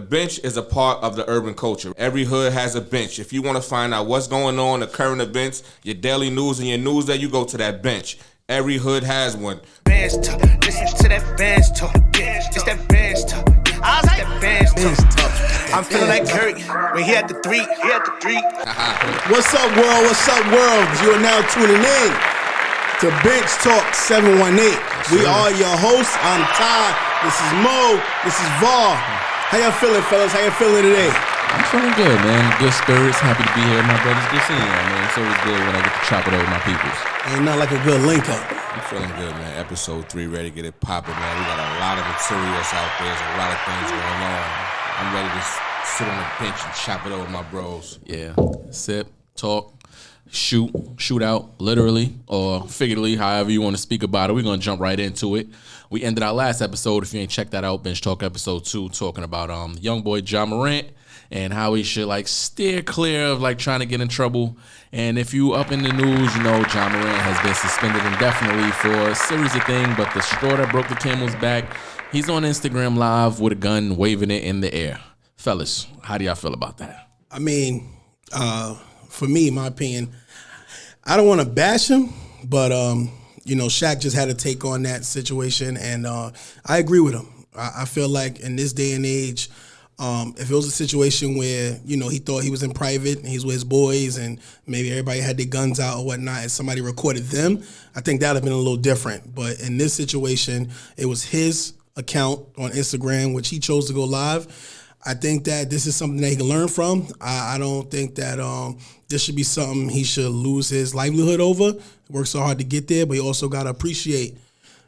bench is a part of the urban culture. Every hood has a bench. If you want to find out what's going on, the current events, your daily news and your news that you go to that bench. Every hood has one. Bench talk. Listen to that bench talk. It's that bench talk. I was like that bench talk. I'm feeling like Curry when he had the three. What's up, world? What's up, world? You are now tuning in to Bench Talk 718. We are your hosts. I'm Ty. This is Mo. This is Var. How y'all feeling, fellas? How y'all feeling today? I'm feeling good, man. Good spirits. Happy to be here, my brothers. Good seeing y'all, man. It's always good when I get to chop it over with my peoples. Ain't not like a good link up. I'm feeling good, man. Episode 3, ready to get it popping, man. We got a lot of materials out there. There's a lot of things going on. I'm ready to sit on the bench and chop it over with my bros. Yeah. Sip, talk, shoot out, literally or figuratively, however you want to speak about it. We're going to jump right into it. We ended our last episode, if you ain't checked that out, Bench Talk episode 2, talking about young boy Ja Morant and how he should steer clear of trying to get in trouble. And if you up in the news, you know Ja Morant has been suspended indefinitely for a series of things, but the straw that broke the camel's back, he's on Instagram Live with a gun, waving it in the air. Fellas, how do y'all feel about that? I mean, for me, my opinion, I don't want to bash him, but Shaq just had a take on that situation, and I agree with him. I feel like in this day and age, if it was a situation where, he thought he was in private and he's with his boys and maybe everybody had their guns out or whatnot and somebody recorded them, I think that would have been a little different. But in this situation, it was his account on Instagram, which he chose to go live. I think that this is something that he can learn from. I don't think that this should be something he should lose his livelihood over. He worked so hard to get there, but he also got to appreciate,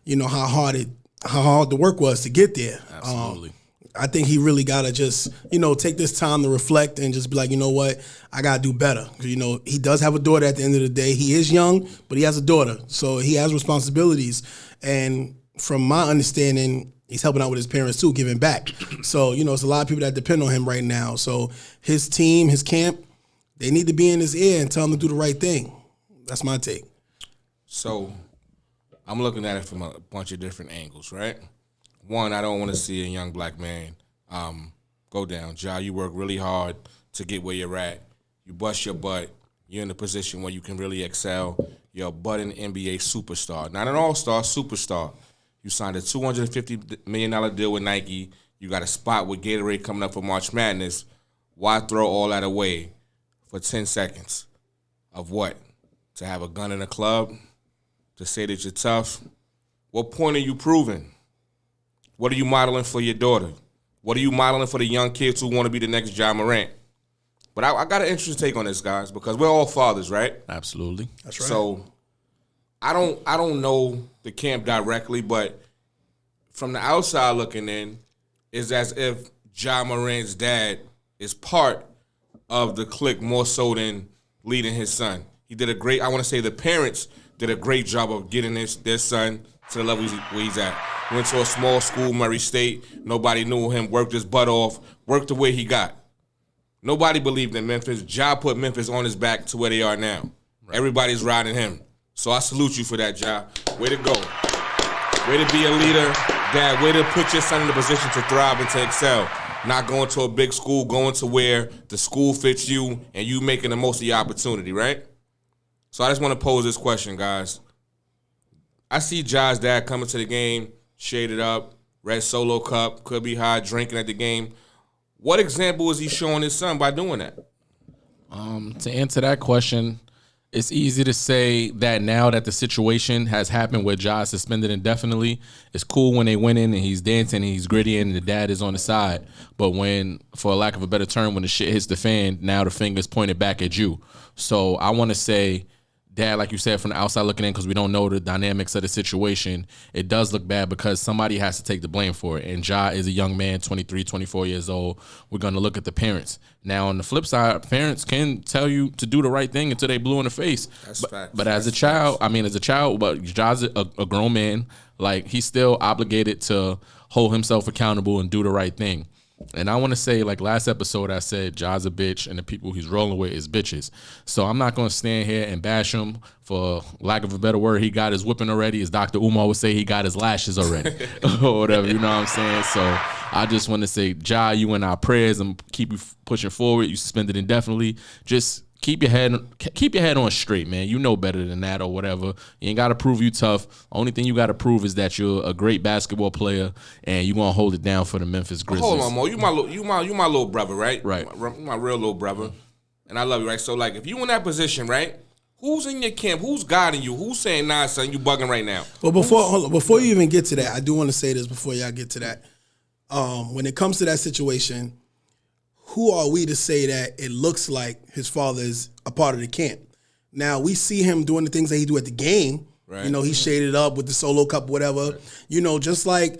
how hard the work was to get there. Absolutely. I think he really got to just, take this time to reflect and just be like, you know what, I got to do better. He does have a daughter at the end of the day. He is young, but he has a daughter. So he has responsibilities. And from my understanding, he's helping out with his parents too, giving back. So, it's a lot of people that depend on him right now. So his team, his camp, they need to be in his ear and tell him to do the right thing. That's my take. So I'm looking at it from a bunch of different angles, right? One, I don't want to see a young black man go down. Ja, you work really hard to get where you're at. You bust your butt. You're in a position where you can really excel. You're a budding NBA superstar. Not an all-star, superstar. You signed a $250 million deal with Nike. You got a spot with Gatorade coming up for March Madness. Why throw all that away for 10 seconds? Of what? To have a gun in a club? To say that you're tough? What point are you proving? What are you modeling for your daughter? What are you modeling for the young kids who want to be the next Ja Morant? But I got an interesting take on this, guys, because we're all fathers, right? Absolutely. That's right. So I don't know the camp directly, but from the outside looking in, it's as if Ja Morant's dad is part of the clique more so than leading his son. He did I want to say the parents did a great job of getting their son to the level where he's at. Went to a small school, Murray State. Nobody knew him, worked his butt off, worked the way he got. Nobody believed in Memphis. Ja put Memphis on his back to where they are now. Right. Everybody's riding him. So I salute you for that, Ja. Way to go. Way to be a leader. Dad, way to put your son in a position to thrive and to excel. Not going to a big school, going to where the school fits you and you making the most of your opportunity, right? So I just want to pose this question, guys. I see Ja's dad coming to the game, shaded up, red Solo cup, could be high, drinking at the game. What example is he showing his son by doing that? To answer that question, it's easy to say that now that the situation has happened where Ja is suspended indefinitely, it's cool when they went in and he's dancing and he's gritty and the dad is on the side. But when, for lack of a better term, when the shit hits the fan, now the finger's pointed back at you. So I want to say, Dad, like you said, from the outside looking in, because we don't know the dynamics of the situation, it does look bad because somebody has to take the blame for it. And Ja is a young man, 23, 24 years old. We're going to look at the parents. Now, on the flip side, parents can tell you to do the right thing until they blue in the face. That's facts. But as a child, but Ja's a grown man. Like, he's still obligated to hold himself accountable and do the right thing. And I want to say, like last episode, I said Ja's a bitch and the people he's rolling with is bitches. So I'm not going to stand here and bash him for lack of a better word. He got his whipping already. As Dr. Umar would say, he got his lashes already or whatever. You know what I'm saying? So I just want to say, Ja, you in our prayers and keep you pushing forward. You suspended indefinitely. Just keep your head on straight, man. You know better than that or whatever. You ain't got to prove you tough. Only thing you got to prove is that you're a great basketball player and you gonna hold it down for the Memphis Grizzlies. Hold on, Mo. You my little brother, right? Right. My real little brother, and I love you, right? So like, if you in that position, right? Who's in your camp? Who's guiding you? Who's saying, nah, son, you bugging right now? Well, before you even get to that, I do want to say this before y'all get to that. When it comes to that situation, who are we to say that it looks like his father is a part of the camp? Now, we see him doing the things that he do at the game. Right. You know, he shaded up with the solo cup, whatever. Right. You know, just like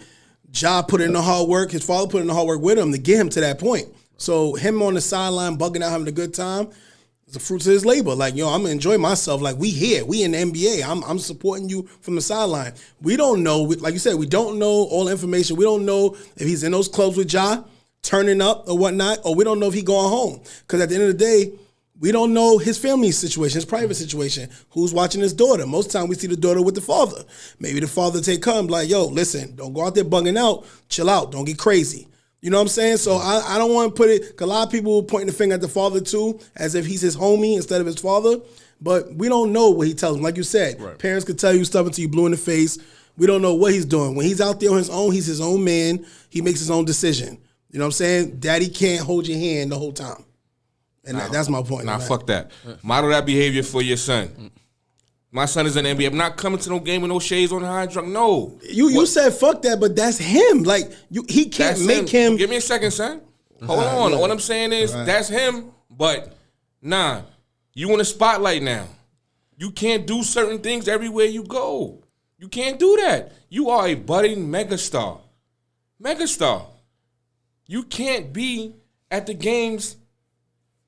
Ja put in the hard work, his father put in the hard work with him to get him to that point. So him on the sideline, bugging out, having a good time, it's the fruits of his labor. Like, yo, I'm going to enjoy myself. Like, we here. We in the NBA. I'm supporting you from the sideline. We don't know. Like you said, we don't know all the information. We don't know if he's in those clubs with Ja, turning up or whatnot, or we don't know if he going home. Because at the end of the day, we don't know his family situation, his private situation, who's watching his daughter. Most of the time we see the daughter with the father. Maybe the father come like, yo, listen, don't go out there bugging out. Chill out. Don't get crazy. You know what I'm saying? So I don't want to put it, because a lot of people pointing the finger at the father too, as if he's his homie instead of his father. But we don't know what he tells him. Like you said, right. Parents could tell you stuff until you blue in the face. We don't know what he's doing. When he's out there on his own, he's his own man. He makes his own decision. You know what I'm saying? Daddy can't hold your hand the whole time. And that's my point. Nah, fuck that. Model that behavior for your son. My son is in the NBA. I'm not coming to no game with no shades on the high drunk. No. You said fuck that, but that's him. Like, he can't make him. Give me a second, son. Hold on. What I'm saying is, that's him, but nah, you in the spotlight now. You can't do certain things everywhere you go. You can't do that. You are a budding megastar. You can't be at the games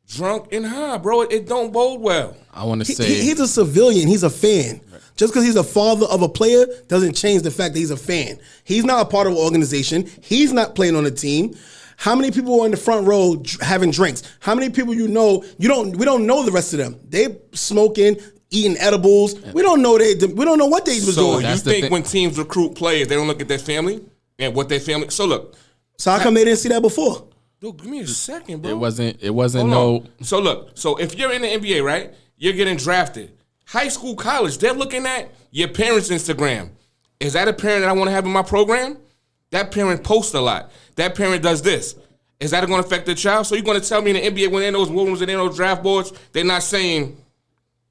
drunk and high, bro. It don't bode well. I want to say he's a civilian. He's a fan. Right. Just because he's a father of a player doesn't change the fact that he's a fan. He's not a part of an organization. He's not playing on a team. How many people are in the front row having drinks? How many people we don't know the rest of them. They smoking, eating edibles. We don't know what they was doing. So you think when teams recruit players, they don't look at their family and what their family. So look. So how come they didn't see that before? Dude, give me a second, bro. It wasn't no. So look, so if you're in the NBA, right, you're getting drafted. High school, college, they're looking at your parents' Instagram. Is that a parent that I want to have in my program? That parent posts a lot. That parent does this. Is that going to affect the child? So you're going to tell me in the NBA when they're in those rooms and in those draft boards, they're not saying,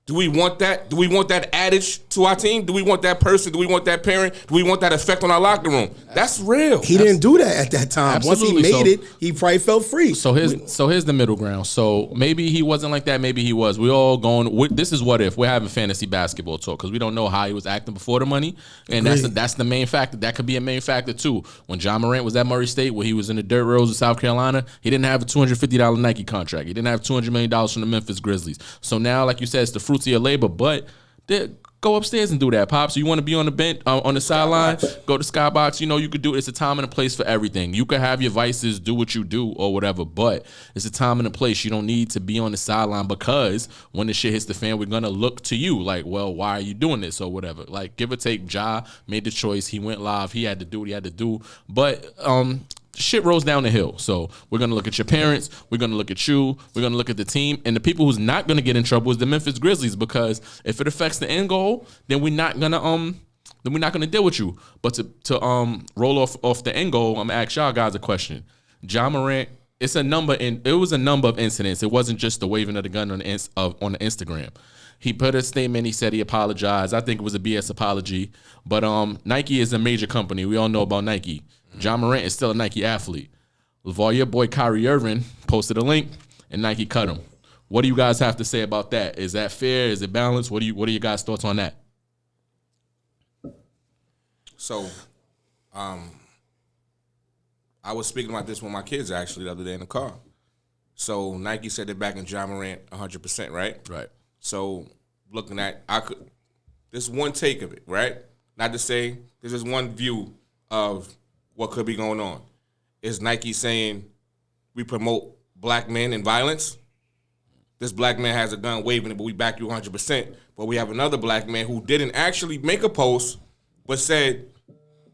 do we want that? Do we want that adage to our team? Do we want that person? Do we want that parent? Do we want that effect on our locker room? That's real. He didn't do that at that time. Absolutely. Once he made it, he probably felt free. So here's the middle ground. So maybe he wasn't like that. Maybe he was. We all going. This is what if we're having fantasy basketball talk, because we don't know how he was acting before the money, and that's the main factor. That could be a main factor too. When Ja Morant was at Murray State, where he was in the dirt roads of South Carolina, he didn't have a $250 Nike contract. He didn't have $200 million from the Memphis Grizzlies. So now, like you said, it's the fruits of your labor, but go upstairs and do that, Pops. So you want to be on the bench, on the sideline, go to Skybox. You know, you could do it. It's a time and a place for everything. You could have your vices, do what you do or whatever, but it's a time and a place. You don't need to be on the sideline, because when the shit hits the fan, we're going to look to you like, well, why are you doing this or whatever? Like, give or take, Ja made the choice. He went live. He had to do what he had to do. But shit rolls down the hill. So we're going to look at your parents. We're going to look at you. We're going to look at the team. And the people who's not going to get in trouble is the Memphis Grizzlies, because if it affects the end goal, then we're not going to deal with you. But to roll off the end goal, I'm going to ask y'all guys a question. Ja Morant, it was a number of incidents. It wasn't just the waving of the gun on the Instagram. He put a statement. He said he apologized. I think it was a BS apology. But Nike is a major company. We all know about Nike. Ja Morant is still a Nike athlete. Your boy Kyrie Irving posted a link, and Nike cut him. What do you guys have to say about that? Is that fair? Is it balanced? What are your guys' thoughts on that? So, I was speaking about this with my kids actually the other day in the car. So Nike said they're backing Ja Morant 100%, right? Right. So looking at, this one take of it, right? Not to say, this is one view of what could be going on. Is Nike saying we promote black men and violence. This black man has a gun waving it, but we back you 100%. But we have another black man who didn't actually make a post, but said,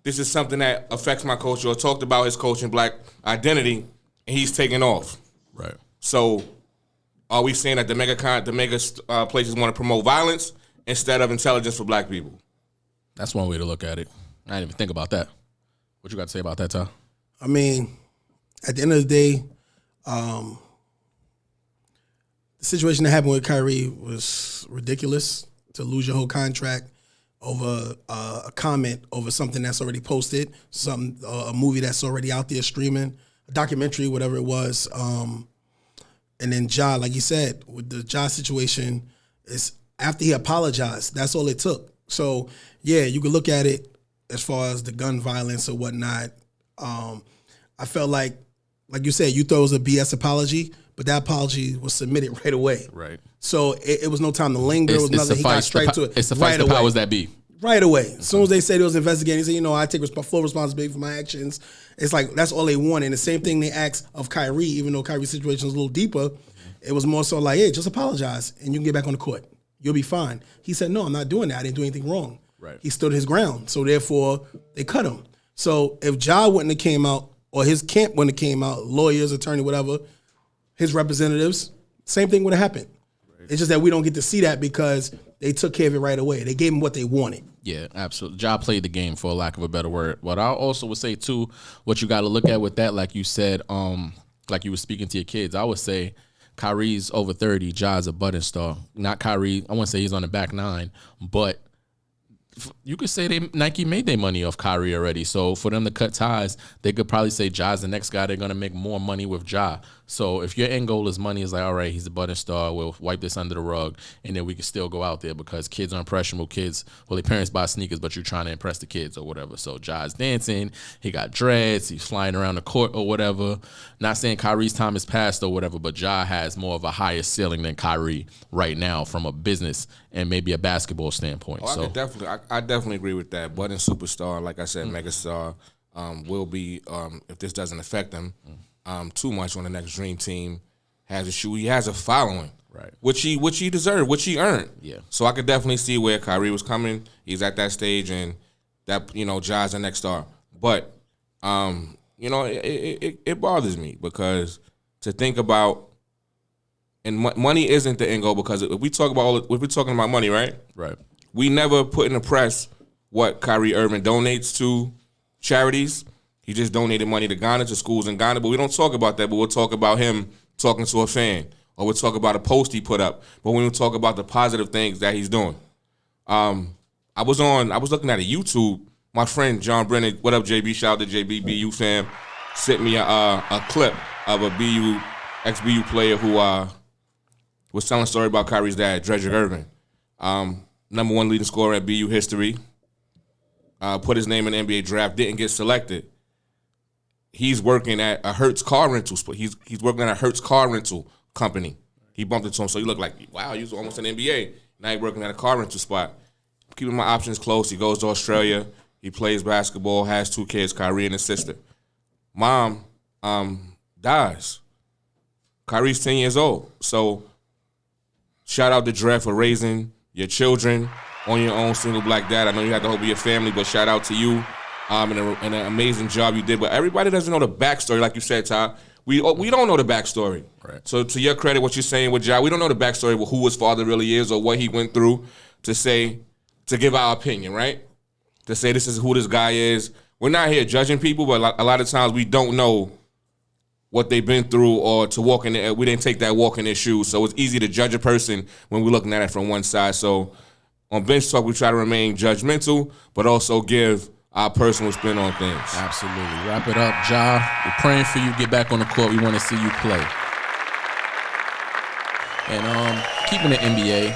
this is something that affects my culture, or talked about his culture and black identity, and he's taking off. Right. So are we saying that the mega places want to promote violence instead of intelligence for black people? That's one way to look at it. I didn't even think about that. What you got to say about that, Ty? I mean, at the end of the day, the situation that happened with Kyrie was ridiculous. To lose your whole contract over a comment over something that's already posted, a movie that's already out there streaming, a documentary, whatever it was. And then Ja, like you said, with the Ja situation, is after he apologized, that's all it took. So yeah, you could look at it as far as the gun violence or whatnot. I felt like you said, you thought it was a BS apology, but that apology was submitted right away. Right. So it was no time to linger. It was nothing. He got straight to it. It sufficed the powers that be. Right away. As soon as they said it was investigating, he said, I take full responsibility for my actions. It's like, that's all they want. And the same thing they asked of Kyrie, even though Kyrie's situation was a little deeper, it was more so like, hey, just apologize and you can get back on the court. You'll be fine. He said, no, I'm not doing that. I didn't do anything wrong. Right. He stood his ground. So therefore, they cut him. So if Ja wouldn't have came out, or his camp wouldn't have came out, lawyers, attorney, whatever, his representatives, same thing would have happened. Right. It's just that we don't get to see that because they took care of it right away. They gave him what they wanted. Yeah, absolutely. Ja played the game, for lack of a better word. But I also would say, too, what you got to look at with that, like you said, like you were speaking to your kids, I would say Kyrie's over 30, Ja's a budding star. Not Kyrie, I wouldn't say he's on the back nine, but you could say Nike made their money off Kyrie already. So for them to cut ties, they could probably say Ja's the next guy. They're going to make more money with Ja. So if your end goal is money, it's like, all right, he's a budding star. We'll wipe this under the rug, and then we can still go out there because kids are impressionable. Kids, well, their parents buy sneakers, but you're trying to impress the kids or whatever. So Ja's dancing. He got dreads. He's flying around the court or whatever. Not saying Kyrie's time is past or whatever, but Ja has more of a higher ceiling than Kyrie right now from a business and maybe a basketball standpoint. Oh, I definitely agree with that. Budding superstar, like I said, megastar, will be, if this doesn't affect him too much on the next Dream Team, has a shoe. He has a following, right? Which he deserved, which he earned. Yeah. So I could definitely see where Kyrie was coming. He's at that stage, and that Ja's the next star. But it bothers me because to think about. And money isn't the end goal, because if we talk about if we're talking about money, right? Right. We never put in the press what Kyrie Irving donates to charities. He just donated money to Ghana, to schools in Ghana, but we don't talk about that. But we'll talk about him talking to a fan, or we'll talk about a post he put up. But when we talk about the positive things that he's doing, I was looking at a YouTube. My friend John Brennan, what up, JB? Shout out to JB, BU fam, sent me a clip of a ex-BU player who was telling a story about Kyrie's dad, Dredrick Irving. Number one leading scorer at BU history. Put his name in the NBA draft, didn't get selected. He's working at a Hertz car rental. He's working at a Hertz car rental company. He bumped into him, so he looked like, wow, he was almost in the NBA. Now he's working at a car rental spot. Keeping my options close. He goes to Australia. He plays basketball, has 2 kids, Kyrie and his sister. Mom dies. Kyrie's 10 years old. So shout out to Dre for raising your children on your own, single black dad. I know you had to hope with your family, but shout out to you and an amazing job you did. But everybody doesn't know the backstory, like you said, Ty. We don't know the backstory. Right. So to your credit, what you're saying with Ja, we don't know the backstory of who his father really is or what he went through to give our opinion, right? To say this is who this guy is. We're not here judging people, but a lot of times we don't know what they've been through, or to walk in we didn't take that walk in their shoes. So it's easy to judge a person when we're looking at it from one side. So on Bench Talk, we try to remain judgmental, but also give our personal spin on things. Absolutely. Wrap it up, Ja. We're praying for you. Get back on the court. We want to see you play. And keeping the NBA,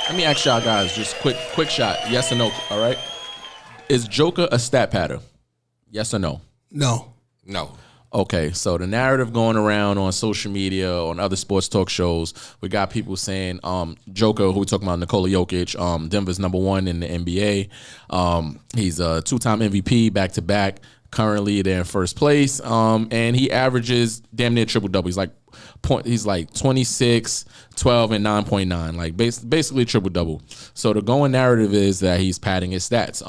let me ask y'all guys, just quick shot, yes or no, all right? Is Joker a stat pattern? Yes or no? No. No. Okay, so the narrative going around on social media, on other sports talk shows, we got people saying Joker, who we talking about, Nikola Jokic, Denver's number 1 in the NBA. He's a 2-time MVP, back-to-back. Currently, they're in first place, and he averages damn near triple double. He's like 26, 12, and 9.9, like basically triple double. So the going narrative is that he's padding his stats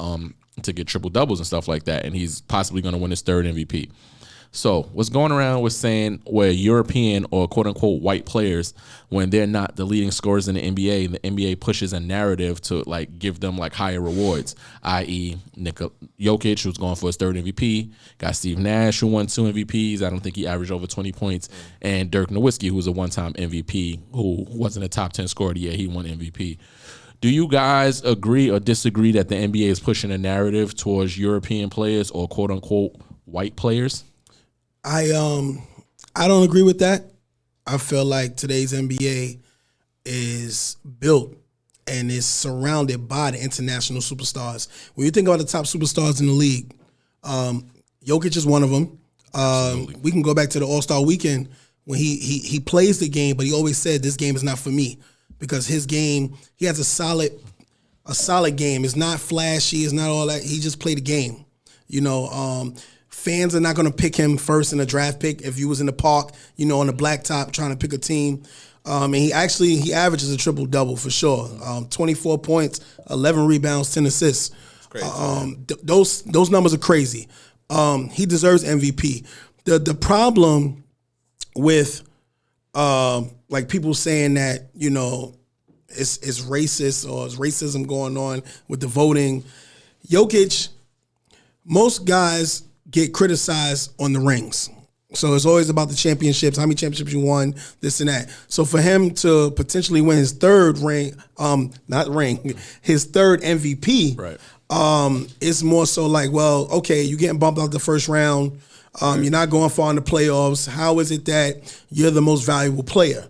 to get triple doubles and stuff like that, and he's possibly going to win his third MVP. So what's going around was saying where European or quote unquote white players, when they're not the leading scorers in the NBA pushes a narrative to like give them like higher rewards, i.e. Jokic, who's going for his third MVP, got Steve Nash, who won 2 MVPs. I don't think he averaged over 20 points, and Dirk Nowitzki, who's a one-time MVP, who wasn't a top 10 scorer yet. He won MVP. Do you guys agree or disagree that the NBA is pushing a narrative towards European players or quote unquote white players? I don't agree with that. I feel like today's NBA is built and is surrounded by the international superstars. When you think about the top superstars in the league, Jokic is one of them. We can go back to the All-Star weekend when he plays the game, but he always said this game is not for me because his game, he has a solid game. It's not flashy. It's not all that. He just played the game. You know, fans are not going to pick him first in a draft pick if you was in the park, you know, on the blacktop trying to pick a team. And he averages a triple-double for sure. 24 points, 11 rebounds, 10 assists. Those numbers are crazy. He deserves MVP. The problem with like people saying that, you know, it's racist or it's racism going on with the voting. Jokic, most guys get criticized on the rings. So it's always about the championships, how many championships you won, this and that. So for him to potentially win his third his third MVP, right. It's more so like, well, okay, you're getting bumped out the first round. Right. You're not going far in the playoffs. How is it that you're the most valuable player?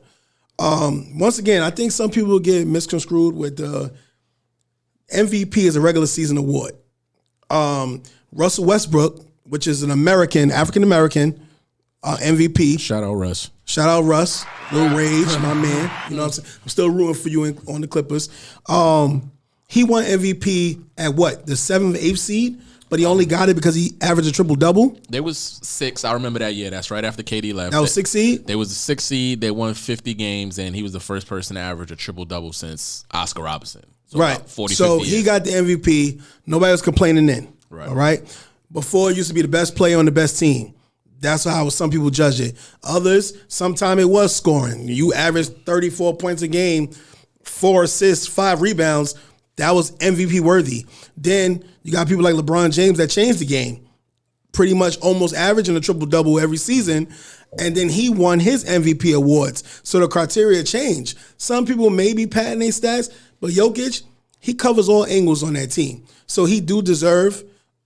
Once again, I think some people get misconstrued with the MVP is a regular season award. Russell Westbrook, which is an African-American MVP. Shout out Russ. Lil Rage, my man. You know what I'm saying? I'm still rooting for you on the Clippers. He won MVP at what? The 7th, 8th seed? But he only got it because he averaged a triple-double? There was 6. I remember that year. That's right after KD left. That was 6th seed? There was a 6th seed. They won 50 games, and he was the first person to average a triple-double since Oscar Robertson. So right. 40, so 50 he years. got the MVP. Nobody was complaining then. Right. All right? Before, it used to be the best player on the best team. That's how some people judge it. Others, sometimes it was scoring. You averaged 34 points a game, 4 assists, 5 rebounds. That was MVP worthy. Then you got people like LeBron James that changed the game. Pretty much almost averaging a triple-double every season. And then he won his MVP awards. So the criteria changed. Some people may be padding their stats, but Jokic, he covers all angles on that team. So he do deserve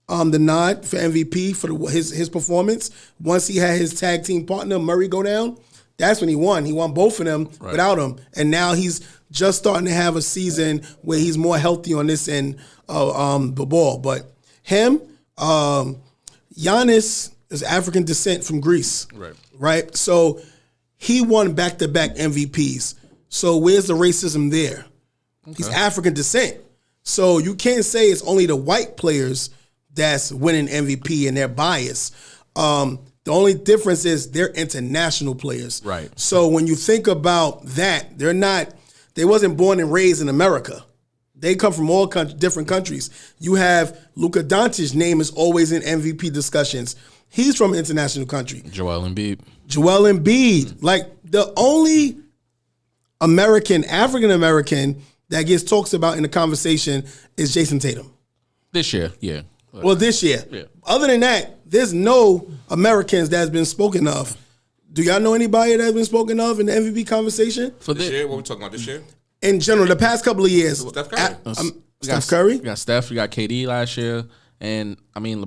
the nod for MVP for his performance. Once he had his tag team partner, Murray, go down, that's when he won. He won both of them without him. And now he's just starting to have a season where he's more healthy on this end of the ball. But him, Giannis is African descent from Greece. Right? So he won back-to-back MVPs. So where's the racism there? Okay. He's African descent. So you can't say it's only the white players that's winning MVP and they're biased. The only difference is they're international players. Right. So when you think about that, they wasn't born and raised in America. They come from all different countries. You have Luka Doncic's name is always in MVP discussions. He's from an international country. Joel Embiid. Like the only African American that gets talked about in the conversation is Jason Tatum. This year, yeah. Well, this year. Yeah. Other than that, there's no Americans that's been spoken of. Do y'all know anybody that's been spoken of in the MVP conversation? For this year? What we talking about this year? In general, the past couple of years. Steph Curry. Steph Curry? You got Steph, you got KD last year. And, I mean,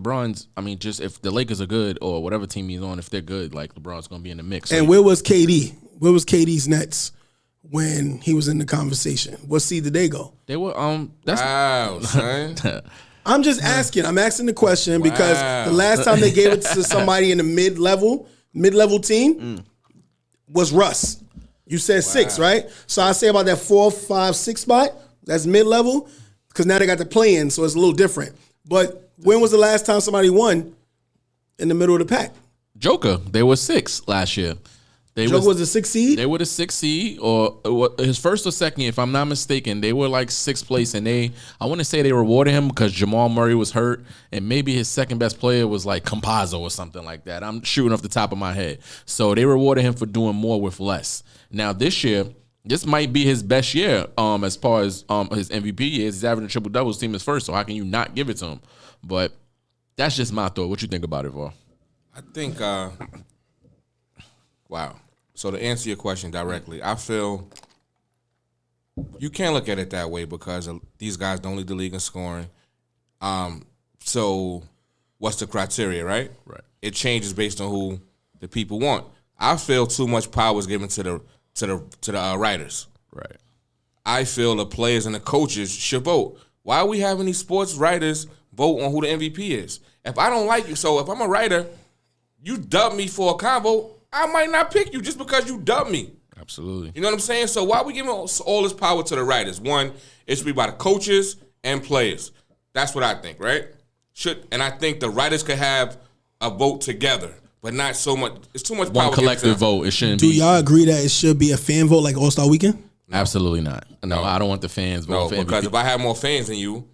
just if the Lakers are good or whatever team he's on, if they're good, like, LeBron's going to be in the mix. And where was KD? Where was KD's Nets when he was in the conversation? What seed did they go? They were, wow, son. I'm just asking. I'm asking the question because the last time they gave it to somebody in the mid-level team was Russ. You said 6, right? So I say about that 4, 5, 6 spot, that's mid-level, because now they got the play-in, so it's a little different. But when was the last time somebody won in the middle of the pack. Joker, they were 6 last year. Joker was a 6th seed? They were the 6th seed, or his first or second year, if I'm not mistaken. They were like 6th place, and I want to say they rewarded him because Jamal Murray was hurt, and maybe his second best player was like Campazzo or something like that. I'm shooting off the top of my head. So they rewarded him for doing more with less. Now this year, this might be his best year as far as his MVP is. He's averaging triple doubles. Team is first, so how can you not give it to him? But that's just my thought. What you think about it, Vol? I think, wow. So to answer your question directly, I feel you can't look at it that way because these guys don't lead the league in scoring. So what's the criteria, right? Right. It changes based on who the people want. I feel too much power is given to the writers. Right. I feel the players and the coaches should vote. Why are we having these sports writers vote on who the MVP is? If I don't like you, so if I'm a writer, you dub me for a combo, I might not pick you just because you dub me. Absolutely. You know what I'm saying? So why are we giving all this power to the writers? One, it should be by the coaches and players. That's what I think, right? And I think the writers could have a vote together, but not so much. It's too much power. One collective vote. It shouldn't be. Do y'all agree that it should be a fan vote like All-Star Weekend? No. Absolutely not. No, I don't want the fans voting for MVP. Because if I have more fans than you,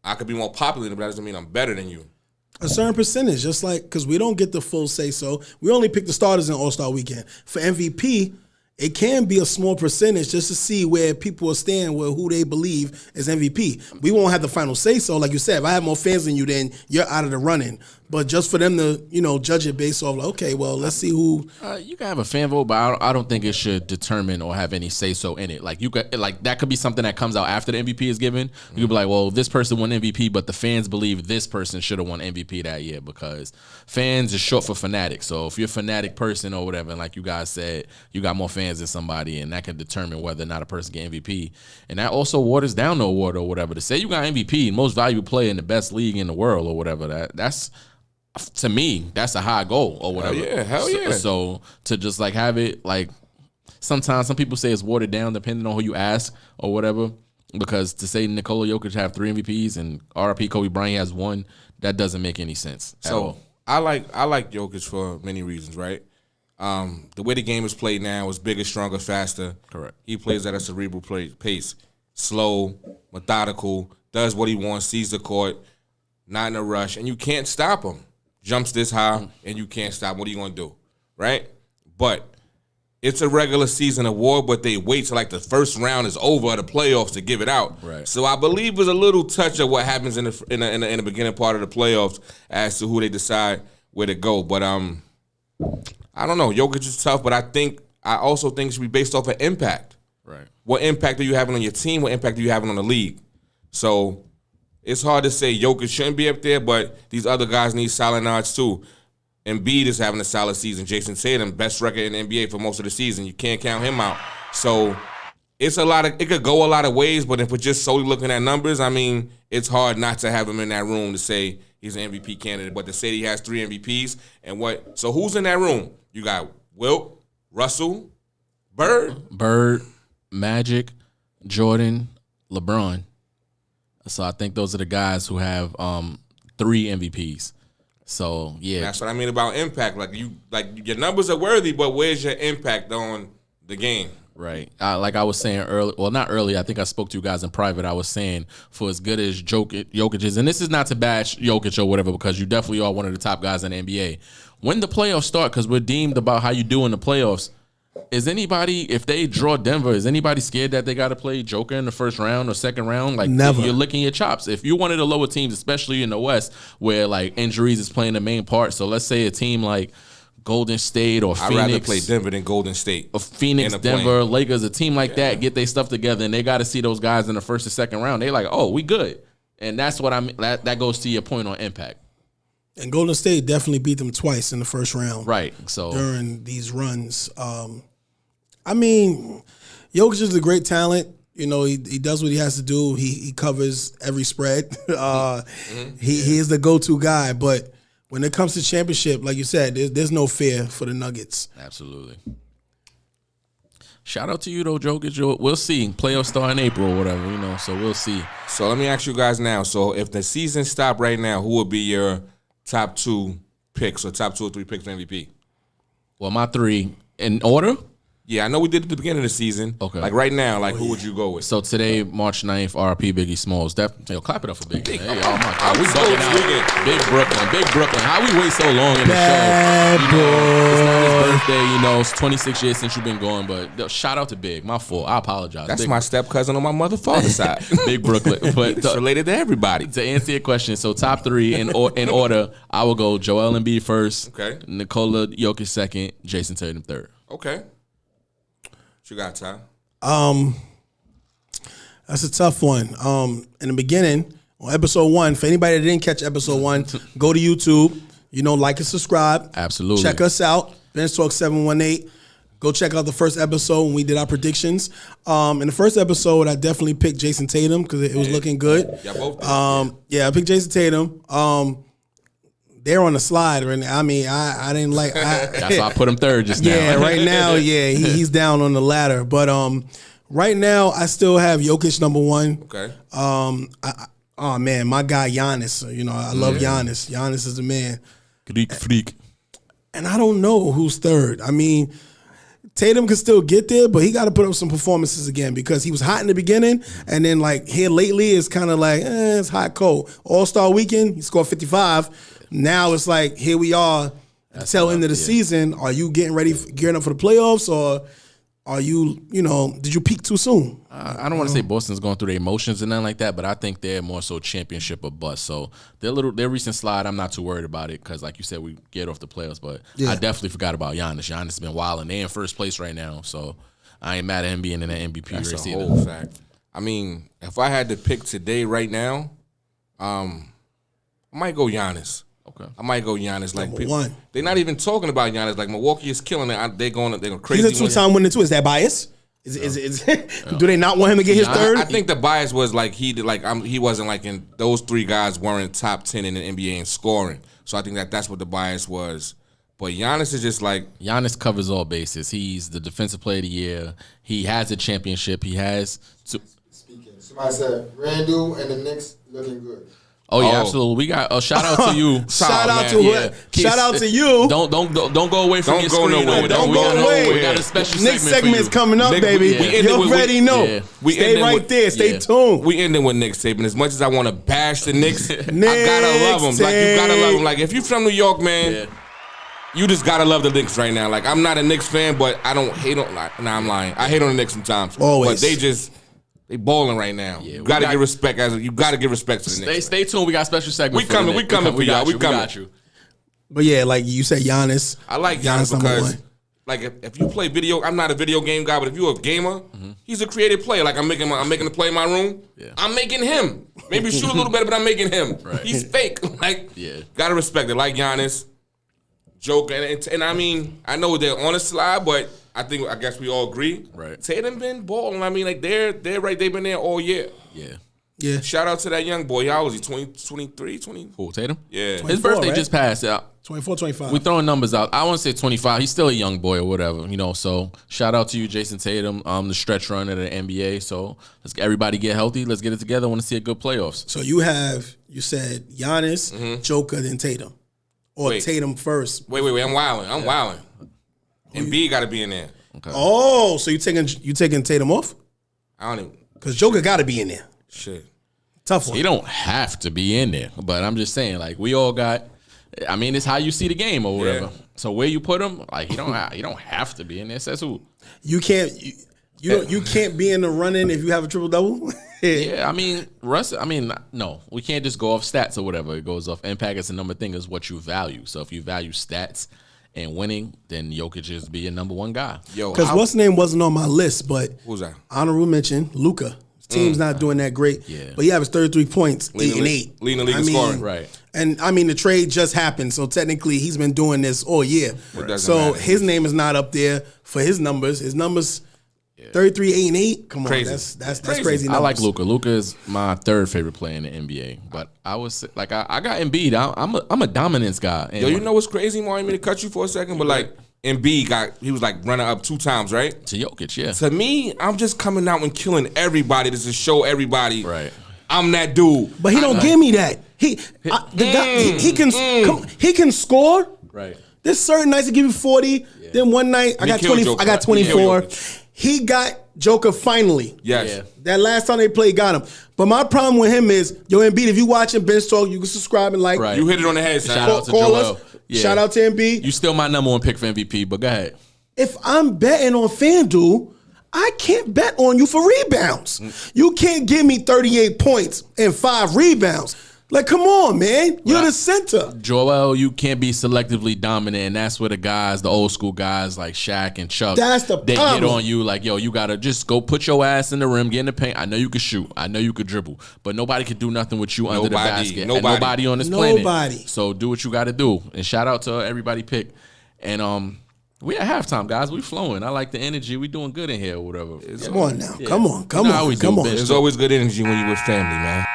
I could be more popular, but that doesn't mean I'm better than you. A certain percentage, just like, because we don't get the full say-so. We only pick the starters in All-Star Weekend. For MVP, it can be a small percentage just to see where people will stand with who they believe is MVP. We won't have the final say-so. Like you said, if I have more fans than you, then you're out of the running. But just for them to, judge it based off, like, okay, well, let's see who. You can have a fan vote, but I don't think it should determine or have any say-so in it. Like that could be something that comes out after the MVP is given. You could be like, well, this person won MVP, but the fans believe this person should have won MVP that year because fans is short for fanatic. So if you're a fanatic person or whatever, and like you guys said, you got more fans than somebody, and that can determine whether or not a person get MVP. And that also waters down the award or whatever. To say you got MVP, most valuable player in the best league in the world or whatever, that's to me, that's a high goal or whatever. Hell yeah. So to just like have it like sometimes some people say it's watered down depending on who you ask or whatever. Because to say Nikola Jokic have 3 MVPs and RIP Kobe Bryant has 1, that doesn't make any sense. So I like Jokic for many reasons, right? The way the game is played now is bigger, stronger, faster. Correct. He plays at a cerebral pace, slow, methodical, does what he wants, sees the court, not in a rush, and you can't stop him. Jumps this high, and you can't stop. What are you going to do, right? But it's a regular season award, but they wait till like the first round is over of the playoffs to give it out. Right. So I believe there's a little touch of what happens in the beginning part of the playoffs as to who they decide where to go. But I don't know. Jokic is tough, but I also think it should be based off of impact. Right. What impact are you having on your team? What impact are you having on the league? So it's hard to say Jokic shouldn't be up there, but these other guys need solid nods too. Embiid is having a solid season. Jason Tatum, best record in the NBA for most of the season. You can't count him out. So it's it could go a lot of ways, but if we're just solely looking at numbers, I mean, it's hard not to have him in that room to say he's an MVP candidate, but to say he has 3 MVPs so who's in that room? You got Wilt, Russell, Bird, Magic, Jordan, LeBron. So I think those are the guys who have 3 MVPs. So yeah, that's what I mean about impact. Like your numbers are worthy, but where's your impact on the game? Right. Like I was saying earlier, well, not earlier. I think I spoke to you guys in private. I was saying for as good as Jokic is, and this is not to bash Jokic or whatever, because you definitely are one of the top guys in the NBA. When the playoffs start, because we're deemed about how you do in the playoffs, is anybody, if they draw Denver, is anybody scared that they got to play Joker in the first round or second round? Like, never. You're licking your chops. If you're one of the lower teams, especially in the West, where like injuries is playing the main part. So let's say a team like Golden State or Phoenix. I'd rather play Denver than Golden State. Or Phoenix, Denver, Lakers, a team like that, get their stuff together, and they got to see those guys in the first or second round. They're like, oh, we good. And that's what I mean. That goes to your point on impact. And Golden State definitely beat them twice in the first round. Right. So during these runs. I mean, Jokic is a great talent. You know, he does what he has to do. He covers every spread. He is the go-to guy. But when it comes to championship, like you said, there's no fear for the Nuggets. Absolutely. Shout out to you, though, Jokic. We'll see. Playoffs start in April or whatever, so we'll see. So let me ask you guys now. So if the season stopped right now, who would be your top 2 picks or top 2 or 3 picks for MVP? Well, my 3 in order. Yeah, I know we did at the beginning of the season. Okay. Like right now, who would you go with? So today, March 9th, RP Biggie Smalls. Clap it up for Biggie. Hey, oh my God, we bugging out. tweaking. Big Brooklyn. How we wait so long in Bad the show? It's not his birthday. It's 26 years since you've been going. But shout out to Big. My fault. I apologize. That's Big, my step cousin on my mother's father's side. Big Brooklyn. But It's related to everybody. to answer your question, so top 3 in order, I will go Joel Embiid first. Okay. Nikola Jokic second. Jason Tatum third. Okay. What you got, Ty? That's a tough one. In the beginning, on episode 1, for anybody that didn't catch episode 1, go to YouTube. Like and subscribe. Absolutely. Check us out. Bench Talk 718. Go check out the first episode when we did our predictions. In the first episode, I definitely picked Jason Tatum because it was looking good. Yeah, both did. Yeah, I picked Jason Tatum. They're on the slide, and I mean, I didn't like. That's why I put him third just now. Yeah, right now, he's down on the ladder. But right now, I still have Jokic number 1. Okay. Oh man, my guy Giannis. I love Giannis. Giannis is the man. Greek freak. And I don't know who's third. I mean, Tatum can still get there, but he got to put up some performances again because he was hot in the beginning, and then here lately it's kind of like it's hot cold. All-Star weekend, he scored 55. Now it's like here we are, till end of the season. Are you gearing up for the playoffs, or are you did you peak too soon? I don't want to say Boston's going through their emotions and nothing like that, but I think they're more so championship or bust. So their recent slide, I'm not too worried about it because, like you said, we get off the playoffs. But I definitely forgot about Giannis. Giannis has been wilding. They're in first place right now, so I ain't mad at him being in that MVP That's race a either. whole fact. I mean, if I had to pick today, right now, I might go Giannis. Okay. I might go Giannis. Like Number 1. They're not even talking about Giannis. Like Milwaukee is killing it. They're going crazy. He's a 2-time winner too. Is that bias? Do they not want him to get his third? I think the bias was like he wasn't like in those 3 guys weren't top 10 in the NBA in scoring. So I think that's what the bias was. But Giannis is just like Giannis covers all bases. He's the defensive player of the year. He has a championship. He has. Speaking, somebody said Randall and the Knicks looking good. Oh yeah, absolutely. We got a shout out to you. Shout out to you. Don't go away from your screen. Don't go away. We got a special Next segment is coming up, baby. You already know. Stay right there. Stay tuned. We ending with Knickstape, and as much as I want to bash the Knicks, I gotta love them. Like you gotta love them. Like if you're from New York, man, you just gotta love the Knicks right now. Like I'm not a Knicks fan, but I don't hate on. Nah, I'm lying. I hate on the Knicks sometimes. Always. But they balling right now. Yeah, you gotta give respect you gotta give respect to the Knicks. Stay tuned. We got a special segment. We coming for y'all. We got you. But yeah, like you said, Giannis. I like Giannis because, like, if you play video, I'm not a video game guy, but if you're a gamer, he's a creative player. Like I'm making the play in my room. Yeah. I'm making him. Maybe shoot a little better, but I'm making him. Right. He's fake. Like, gotta respect it. Like Giannis, Joker, and I mean, I know they're on a slide, but I guess we all agree. Right. Tatum been balling. I mean, like they're right. They've been there all year. Yeah. Shout out to that young boy. How old is he? 23, 20? Who, Tatum? Yeah. His birthday just passed out. 24, 25. We throwing numbers out. I want to say 25. He's still a young boy or whatever, So shout out to you, Jason Tatum, the stretch run of the NBA. So let's everybody get healthy. Let's get it together. I want to see a good playoffs. So you said Giannis, Joker, then Tatum, or Tatum first. Wait. I'm wilding. And B got to be in there. Okay. Oh, so you taking Tatum off? I don't even, because Joker got to be in there. Shit. Tough one. He don't have to be in there, but I'm just saying, like, we all got. I mean, it's how you see the game or whatever. Yeah. So where you put him, like, he don't have to be in there. Says who? You can't be in the running if you have a triple double. Yeah, I mean, Russ. I mean, no, we can't just go off stats or whatever. It goes off impact. It's a number thing is what you value. So if you value stats and winning, then Jokic is be your number 1 guy. Because what's his name wasn't on my list, but who's that? Honorable mention, Luka. Team's not doing that great, but he has 33 points, 8 and 8. Leading the league in scoring, right? And I mean, the trade just happened, so technically he's been doing this all year. Right. So his name is not up there for his numbers. His numbers, 33, 8 and 8. Come on, crazy. That's crazy. Numbers. I like Luka. Luka is my 3rd favorite player in the NBA, but I was like, I got Embiid. I'm a dominance guy. Yo, you know what's crazy? More, I mean to cut you for a second, but like. Embiid he was like running up 2 times, right? To Jokic, yeah. To me, I'm just coming out and killing everybody just to show everybody. Right. I'm that dude. But he don't give me that. He can score. Right. There's certain nights he give you 40. Yeah. Then one night I got 20. Joker. I got 24. He got Joker finally. Yes. Yeah. That last time they played got him. But my problem with him is, Embiid, if you watching Bench Talk, you can subscribe and like. Right. You hit it on the head. Shout out to Joel. Yeah. Shout out to Embiid. You still my number one pick for MVP, but go ahead. If I'm betting on FanDuel, I can't bet on you for rebounds. You can't give me 38 points and 5 rebounds. Like, come on, man. You're the center. Joel, you can't be selectively dominant, and that's where the old school guys like Shaq and Chuck, they get on you like, yo, you got to just go put your ass in the rim, get in the paint. I know you can shoot. I know you could dribble. But nobody can do nothing with you under the basket. Nobody on this planet. So do what you got to do. And shout out to everybody pick. And we at halftime, guys. We flowing. I like the energy. We doing good in here or whatever. Come on now. Yeah. Come on. There's always good energy when you with family, man.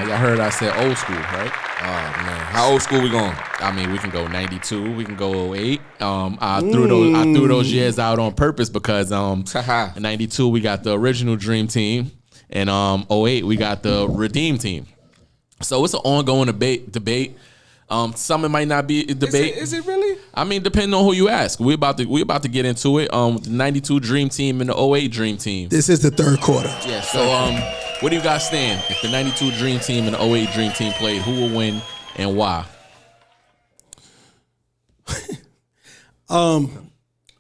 Y'all heard I said old school, right? Oh man, how old school we going? I mean, we can go 92, we can go 08. I threw those years out on purpose because in 92 we got the original Dream Team, and 08 we got the Redeem Team. So it's an ongoing debate. Some it might not be a debate. Is it really? I mean, depending on who you ask. We about to get into it. The 92 Dream Team and the 08 Dream Team. This is the third quarter. Yeah. So where do you guys stand? If the 92 Dream Team and the 08 Dream Team played, who will win and why?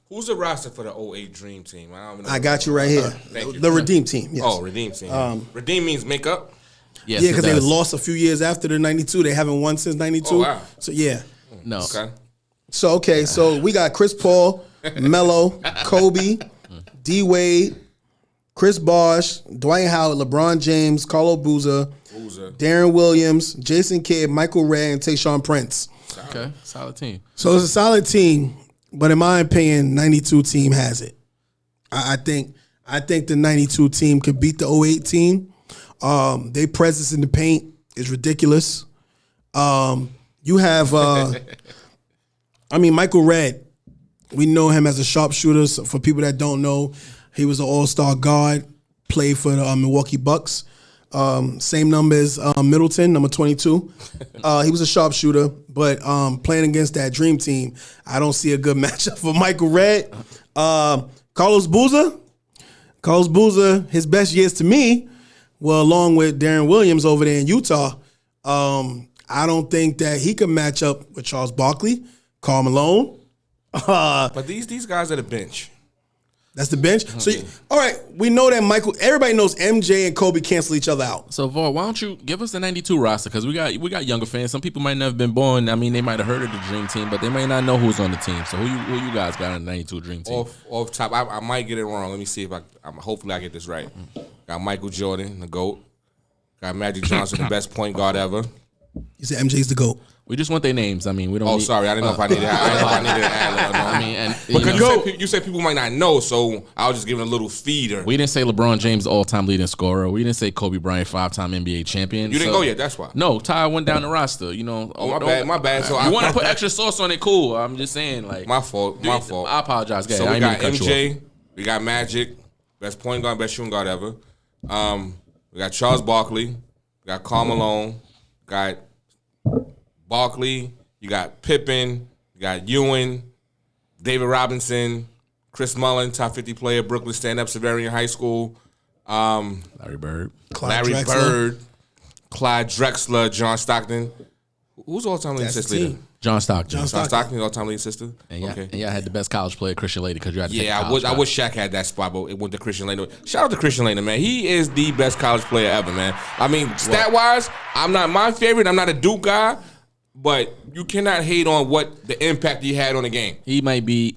Who's the roster for the 08 Dream Team? I got you right here. The Redeem Team. Yes. Oh, Redeem Team. Redeem means make up? Yes, yeah, because they lost a few years after the 92. They haven't won since 92. Oh, wow. So, yeah. No. Okay. So we got Chris Paul, Melo, Kobe, D-Wade, Chris Bosh, Dwight Howard, LeBron James, Carlo Boozer, Darren Williams, Jason Kidd, Michael Redd, and Tayshaun Prince. Okay, solid team. So it's a solid team, but in my opinion, 92 team has it. I think the 92 team could beat the 08 team. Their presence in the paint is ridiculous. You have, Michael Redd. We know him as a sharpshooter. So for people that don't know, he was an all-star guard, played for the Milwaukee Bucks. Same number as Middleton, number 22. He was a sharpshooter, but playing against that Dream Team, I don't see a good matchup for Michael Redd. Carlos Boozer, his best years to me, well, along with Darren Williams over there in Utah, I don't think that he can match up with Charles Barkley, Karl Malone. But these guys are the bench. That's the bench. So, all right, we know that everybody knows MJ and Kobe cancel each other out. So, Var, why don't you give us the 92 roster? Because we got younger fans. Some people might not have been born. I mean, they might have heard of the Dream Team, but they may not know who's on the team. So, who you guys got on the 92 Dream Team? Off top, I might get it wrong. Let me see if hopefully I get this right. Got Michael Jordan, the GOAT. Got Magic Johnson, the best point guard ever. You said MJ's the GOAT. We just want their names. I mean, we don't. Oh, sorry, I didn't know if I needed. I needed an ad. I mean, and because you said people might not know, so I was just giving a little feeder. We didn't say LeBron James all-time leading scorer. We didn't say Kobe Bryant 5-time NBA champion. You didn't go yet. That's why. No, Ty went down the roster. You know. Oh, my bad. So you want to put extra sauce on it? Cool. I'm just saying, like, my fault. I apologize, guys. So we got MJ. We got Magic, best point guard, best shooting guard ever. We got Charles Barkley. We got Karl Malone. Got Barkley. You got Pippen, you got Ewing, David Robinson, Chris Mullin, top 50 player, Brooklyn stand-up, Severian High School. Larry Bird, Clyde Drexler, John Stockton. Who's all-time leading assist? John Stockton, all-time leading assist. And y'all had the best college player, Christian Laettner, because you had to I wish Shaq had that spot, but it went to Christian Laettner. Shout out to Christian Laettner, man. He is the best college player ever, man. I mean, stat-wise, I'm not my favorite. I'm not a Duke guy. But you cannot hate on what the impact he had on the game. He might be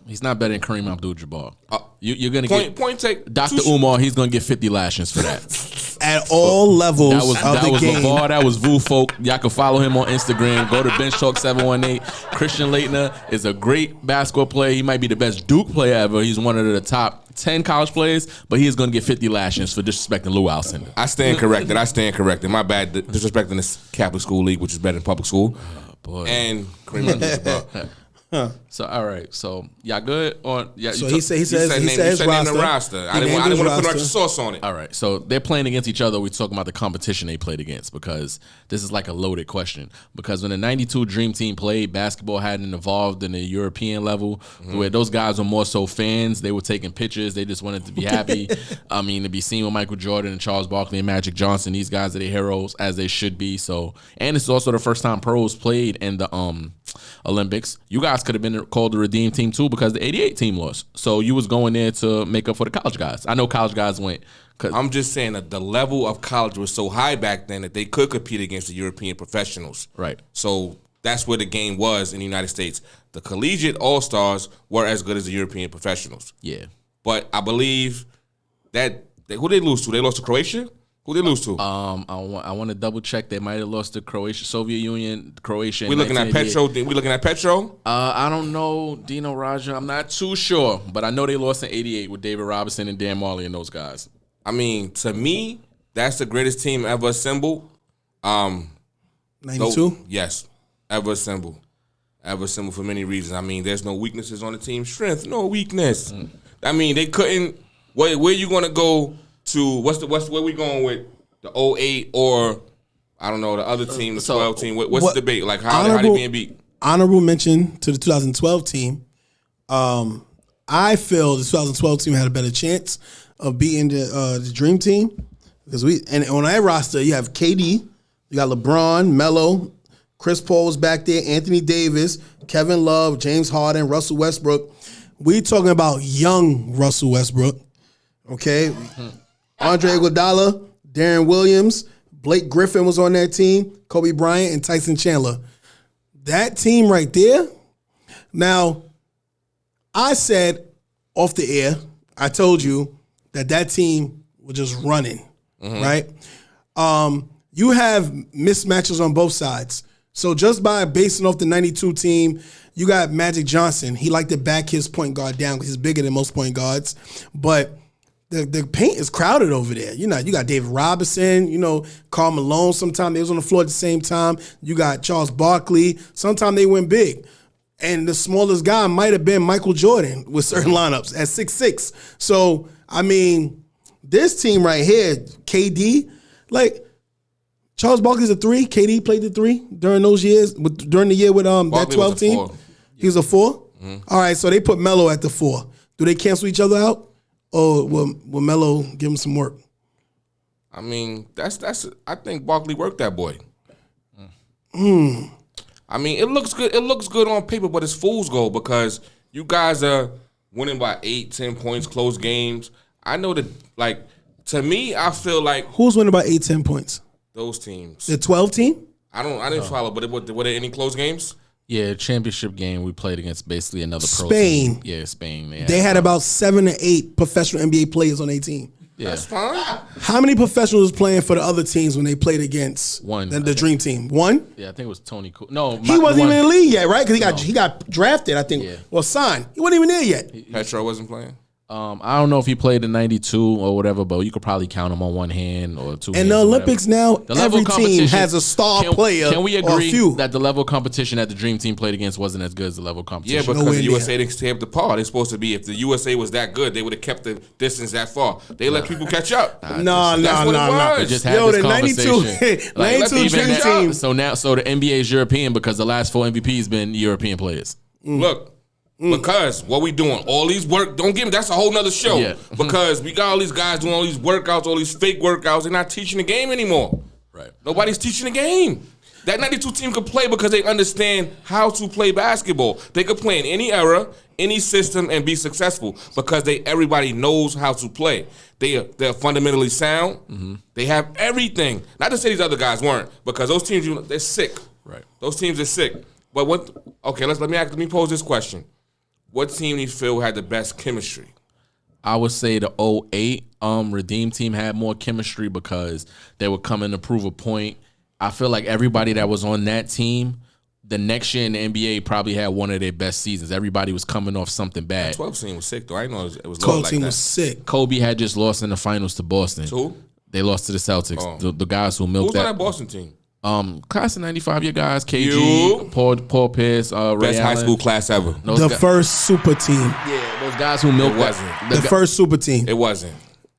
he's not better than Kareem Abdul-Jabbar. You're gonna point take Dr. Umar. He's gonna get 50 lashings for that. At all levels of the game. LeVar, that was Vu Folk. Y'all can follow him on Instagram. Go to Bench Talk 718. Christian Laettner is a great basketball player. He might be the best Duke player ever. He's one of the top 10 college players, but he is going to get 50 lashings for disrespecting Lou Alcindor. I stand corrected. My bad, disrespecting this Catholic school league, which is better than public school. Oh, boy. And Kareem Abdul-Jabbar. So all right, so y'all good on? Yeah. So he said his name the roster. roster. I He didn't named want his to put roster. extra sauce on it. All right, so they're playing against each other. We're talking about the competition they played against because this is like a loaded question. Because when the '92 Dream Team played, basketball hadn't evolved in the European level, where those guys were more so fans. They were taking pictures. They just wanted to be happy. I mean, to be seen with Michael Jordan and Charles Barkley and Magic Johnson. These guys are their heroes, as they should be. So, and it's also the first time pros played in the Olympics. You guys could have been called the Redeem Team too because the '88 team lost. So you was going there to make up for the college guys. I know college guys went. I'm just saying that the level of college was so high back then that they could compete against the European professionals. Right. So that's where the game was in the United States. The collegiate all-stars were as good as the European professionals. Yeah. But I believe that who they lose to? They lost to Croatia? Who they lose to? I want to double check. They might have lost to Croatia, Soviet Union, Croatia. We looking at Petro. We looking at Petro. I don't know Dino Raja. I'm not too sure, but I know they lost in '88 with David Robinson and Dan Marley and those guys. I mean, to me, that's the greatest team ever assembled. 92? Yes, ever assembled. Ever assembled for many reasons. I mean, there's no weaknesses on the team. Strength, no weakness. I mean, they couldn't. Where you gonna go to? Where we going with the 08 or I don't know the other team, the 12 team? What's the debate? Like how they being beat? Honorable mention to the 2012 team. I feel the 2012 team had a better chance of beating the Dream Team because and on that roster you have KD, you got LeBron, Melo, Chris Paul was back there, Anthony Davis, Kevin Love, James Harden, Russell Westbrook. We talking about young Russell Westbrook, okay? Andre Iguodala, Darren Williams, Blake Griffin was on that team, Kobe Bryant, and Tyson Chandler. That team right there. Now, I said off the air, I told you that team was just running, right? You have mismatches on both sides. So just by basing off the 92 team, you got Magic Johnson. He liked to back his point guard down because he's bigger than most point guards. But the paint is crowded over there. You got David Robinson, Karl Malone. Sometimes they was on the floor at the same time. You got Charles Barkley. Sometimes they went big. And the smallest guy might have been Michael Jordan with certain lineups at 6'6". So, I mean, this team right here, KD, like Charles Barkley's a 3. KD played the 3 during those years, during the year with that 12 team. 4. He was a 4? All right, so they put Melo at the 4. Do they cancel each other out? Or will Melo give him some work? I mean, I think Barkley worked that boy. I mean, it looks good. It looks good on paper, but it's fool's gold because you guys are winning by 8, 10 points, close games. I know that, like, to me, I feel like Who's winning by 8, 10 points? those teams. The 12 team? I didn't follow, but were there any close games? Yeah, championship game we played against basically another pro Spain. team. Yeah, Spain. They had about 7 to 8 professional NBA players on their team. Yeah. That's fine. How many professionals was playing for the other teams when they played against One, the Dream Team? One? Yeah, I think it was Tony Cool. No, He wasn't even in the league yet, right? Because he got drafted, I think, Yeah. or signed. He wasn't even there yet. Petro wasn't playing. I don't know if he played in '92 or whatever, but you could probably count him on one hand or two. In hands the or Olympics whatever. now, The level every of team competition- has a star player. Can we or a agree few. that the level of competition that the Dream Team played against wasn't as good as the level of competition? Yeah, because Nowhere the near. USA didn't stay up to par. They're supposed to be. If the USA was that good, they would have kept the distance that far. They let people catch up. No. That's what it was. We just had Yo, this the 92 conversation. 92 even Dream that- Team. So the NBA is European because the last 4 MVPs been European players. Look, because what we doing, all these work, don't give me, that's a whole nother show. Yeah. Because we got all these guys doing all these workouts, all these fake workouts. They're not teaching the game anymore. Right. Nobody's teaching the game. That 92 team could play because they understand how to play basketball. They could play in any era, any system, and be successful because everybody knows how to play. They're fundamentally sound. They have everything. Not to say these other guys weren't, because those teams, they're sick. Right. Those teams are sick. But let me pose this question. What team do you feel had the best chemistry? I would say the 08 Redeem Team had more chemistry because they were coming to prove a point. I feel like everybody that was on that team, the next year in the NBA probably had one of their best seasons. Everybody was coming off something bad. 12 team was sick, though. I didn't know it was low 12 like team that. was sick. Kobe had just lost in the finals to Boston. Who? They lost to the Celtics. Oh. The guys who Who's milked on that. that Boston team? Class of 95, your guys, KG, You. Paul Pierce, Ray Best high Allen. school class ever. The first super team. Yeah, those guys who milked It wasn't. The first super team. It wasn't.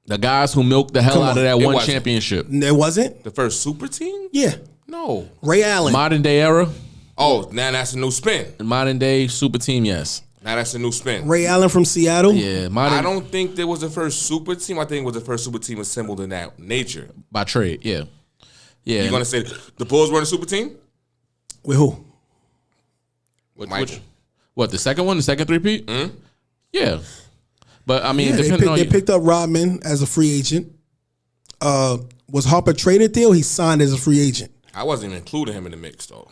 the guys who milked the hell Come out on. of that It one wasn't. championship. It wasn't? The first super team? Yeah. No. Ray Allen. Modern day era, Oh, now that's a new spin. modern day super team, yes. Now that's a new spin. Ray Allen from Seattle. Yeah, modern I don't think there was the first super team. I think it was the first super team assembled in that nature. by trade, yeah. Yeah. You gonna say the Bulls weren't a super team? With who? Michael. What, the second one, the second three-peat? Yeah. But, I mean, Yeah, depending on they picked up Rodman as a free agent. Was Harper traded there? Or he signed as a free agent. I wasn't even including him in the mix though.